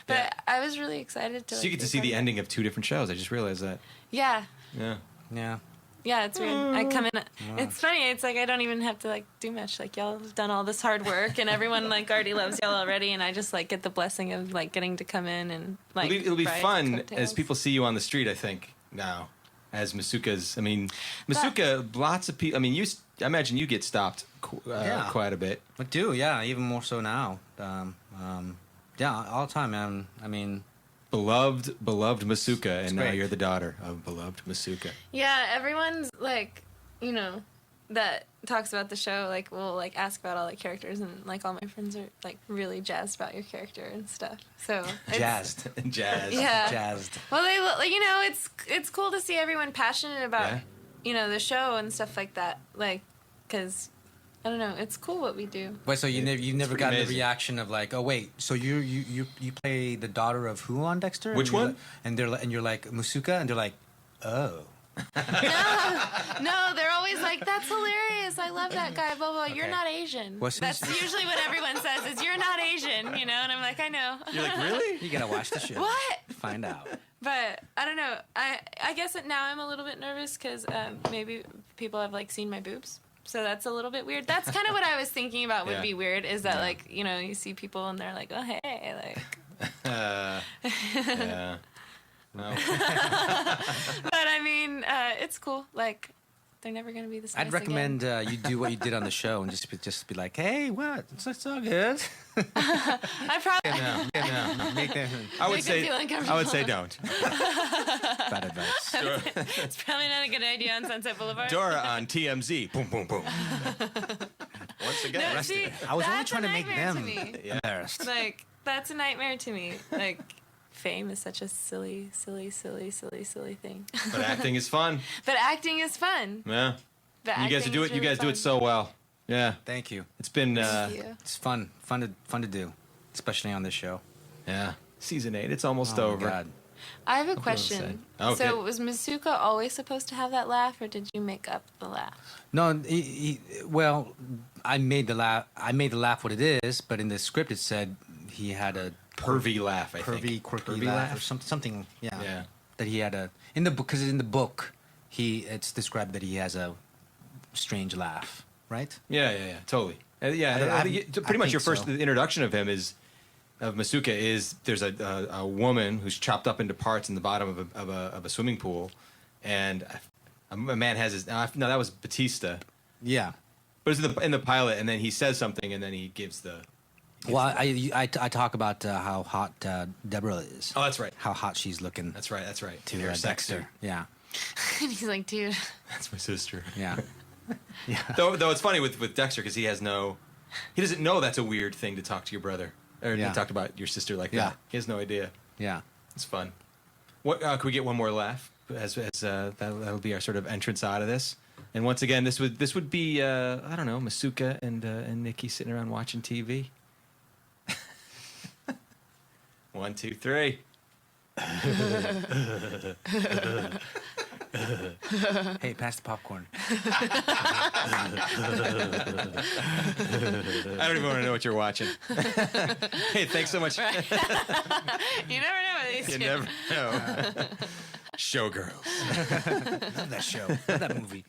Yeah. I was really excited to. So you get be to see part the of it. ending of 2 different shows. I just realized that. Yeah. Yeah. Yeah. Yeah, it's weird. I come in. It's funny. It's like I don't even have to like do much. Like y'all have done all this hard work, and everyone like already loves y'all already, and I just like get the blessing of like getting to come in and like. It'll be ride the fun as coattails. people see you on the street, I think, now. As Masuka's, I mean, Masuka, lots of people, I mean, I imagine you get stopped quite a bit. I do, yeah, even more so now. Yeah, all the time, man. I mean, Beloved Masuka, and now great. you're the daughter of beloved Masuka. Yeah, everyone's like, you know, that talks about the show. Like, will like ask about all the characters, and like all my friends are like really jazzed about your character and stuff. So it's, jazzed. Jazz. Yeah. Jazzed. Well, you know, it's cool to see everyone passionate about, Yeah. you know, the show and stuff like that. Like, because I don't know, it's cool what we do. Wait, so you never pretty got the amazing. reaction of like, oh wait, so you play the daughter of who on Dexter? Which And you're one? like- and you're like Masuka, and they're like, oh. No, they're always like, that's hilarious. I love that guy. Blah blah. You're Okay. not Asian. Well, since- That's usually what everyone says is you're not Asian. You know, and I'm like, I know. You're like, really? You gotta watch the show. What? Find out. But I don't know. I guess that now I'm a little bit nervous because maybe people have like seen my boobs. So that's a little bit weird. That's kind of what I was thinking about would be weird is that like, you know, you see people and they're like, oh, hey, like. Yeah. No. But I mean, it's cool. Like, they're never going to be the same. I'd recommend you do what you did on the show and just be like, hey, what? It's all good. I probably. Yeah. Make them. I would Make them say. feel uncomfortable. I would say don't. Bad advice. It's probably not a good idea on Sunset Boulevard. Dora on TMZ. Boom, boom, boom. Once again, No, see, I was only that's trying a to make nightmare them to me. embarrassed. Like, that's a nightmare to me. Like, fame is such a silly thing. but acting is fun. But acting is fun. Yeah. But You guys acting do is it. You really guys do it fun. so well. Yeah. Thank you. It's been. Thank you. It's fun to do, especially on this show. Yeah. Season 8. It's almost Oh, over. my God. I have a say. question. Oh, So good. was Masuka always supposed to have that laugh, or did you make up the laugh? No, well, I made the laugh what it is, but in the script it said he had a Pervy laugh. I pervy, think. quirky Pervy laugh or something. Yeah. Yeah. That he had in the book, because in the book it's described that he has a strange laugh, right? Yeah. Totally. Yeah. I think pretty much your first introduction of him of Masuka is there's a woman who's chopped up into parts in the bottom of a swimming pool, and a man has his. No, that was Batista. Yeah. But it's in the pilot, and then he says something, and then he gives the. Well, I talk about how hot Debra is. Oh, that's right. How hot she's looking. That's right. To You're a Dexter. sexter. Yeah. And he's like, dude. That's my sister. Yeah. Yeah. Though it's funny with Dexter because he doesn't know that's a weird thing to talk to your brother or Yeah. to talk about your sister like Yeah. that. He has no idea. Yeah. It's fun. What can we get one more laugh as that'll be our sort of entrance out of this. And once again, this would be I don't know, Masuka and Nikki sitting around watching TV. 1, 2, 3. Hey, pass the popcorn. I don't even want to know what you're watching. Hey, thanks so much. You never know what these You two. never know. Showgirls. Love that show. Love that movie.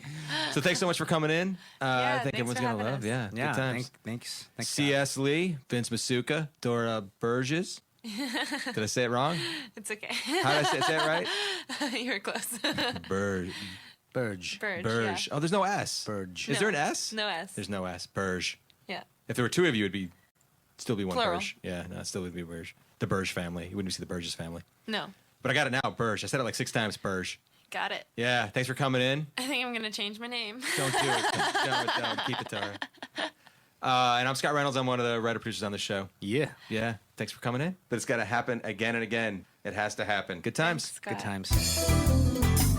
So thanks so much for coming in. I think thanks everyone's for gonna having love. us. Yeah, Yeah. good times. Thanks. C.S. Lee, Vince Masuka, Dora Burgess. Did I say it wrong? It's okay. How did I say it right? You were close. Burge. Burge. Burge. Burge. Yeah. Oh, there's no S. Burge. Is No. there an S? No S. There's no S. Burge. Yeah. If there were two of you, it'd still be one Plural. Burge. Yeah, no, it still would be Burge. The Burge family. You wouldn't see the Burgess family. No. But I got it now, Burge. I said it like 6 times, Burge. Got it. Yeah, thanks for coming in. I think I'm gonna change my name. Don't do it. Don't. Keep it, Tara. And I'm Scott Reynolds. I'm one of the writer producers on the show. Yeah. Yeah, thanks for coming in. But it's got to happen again and again. It has to happen. Good times. Scott. Good times.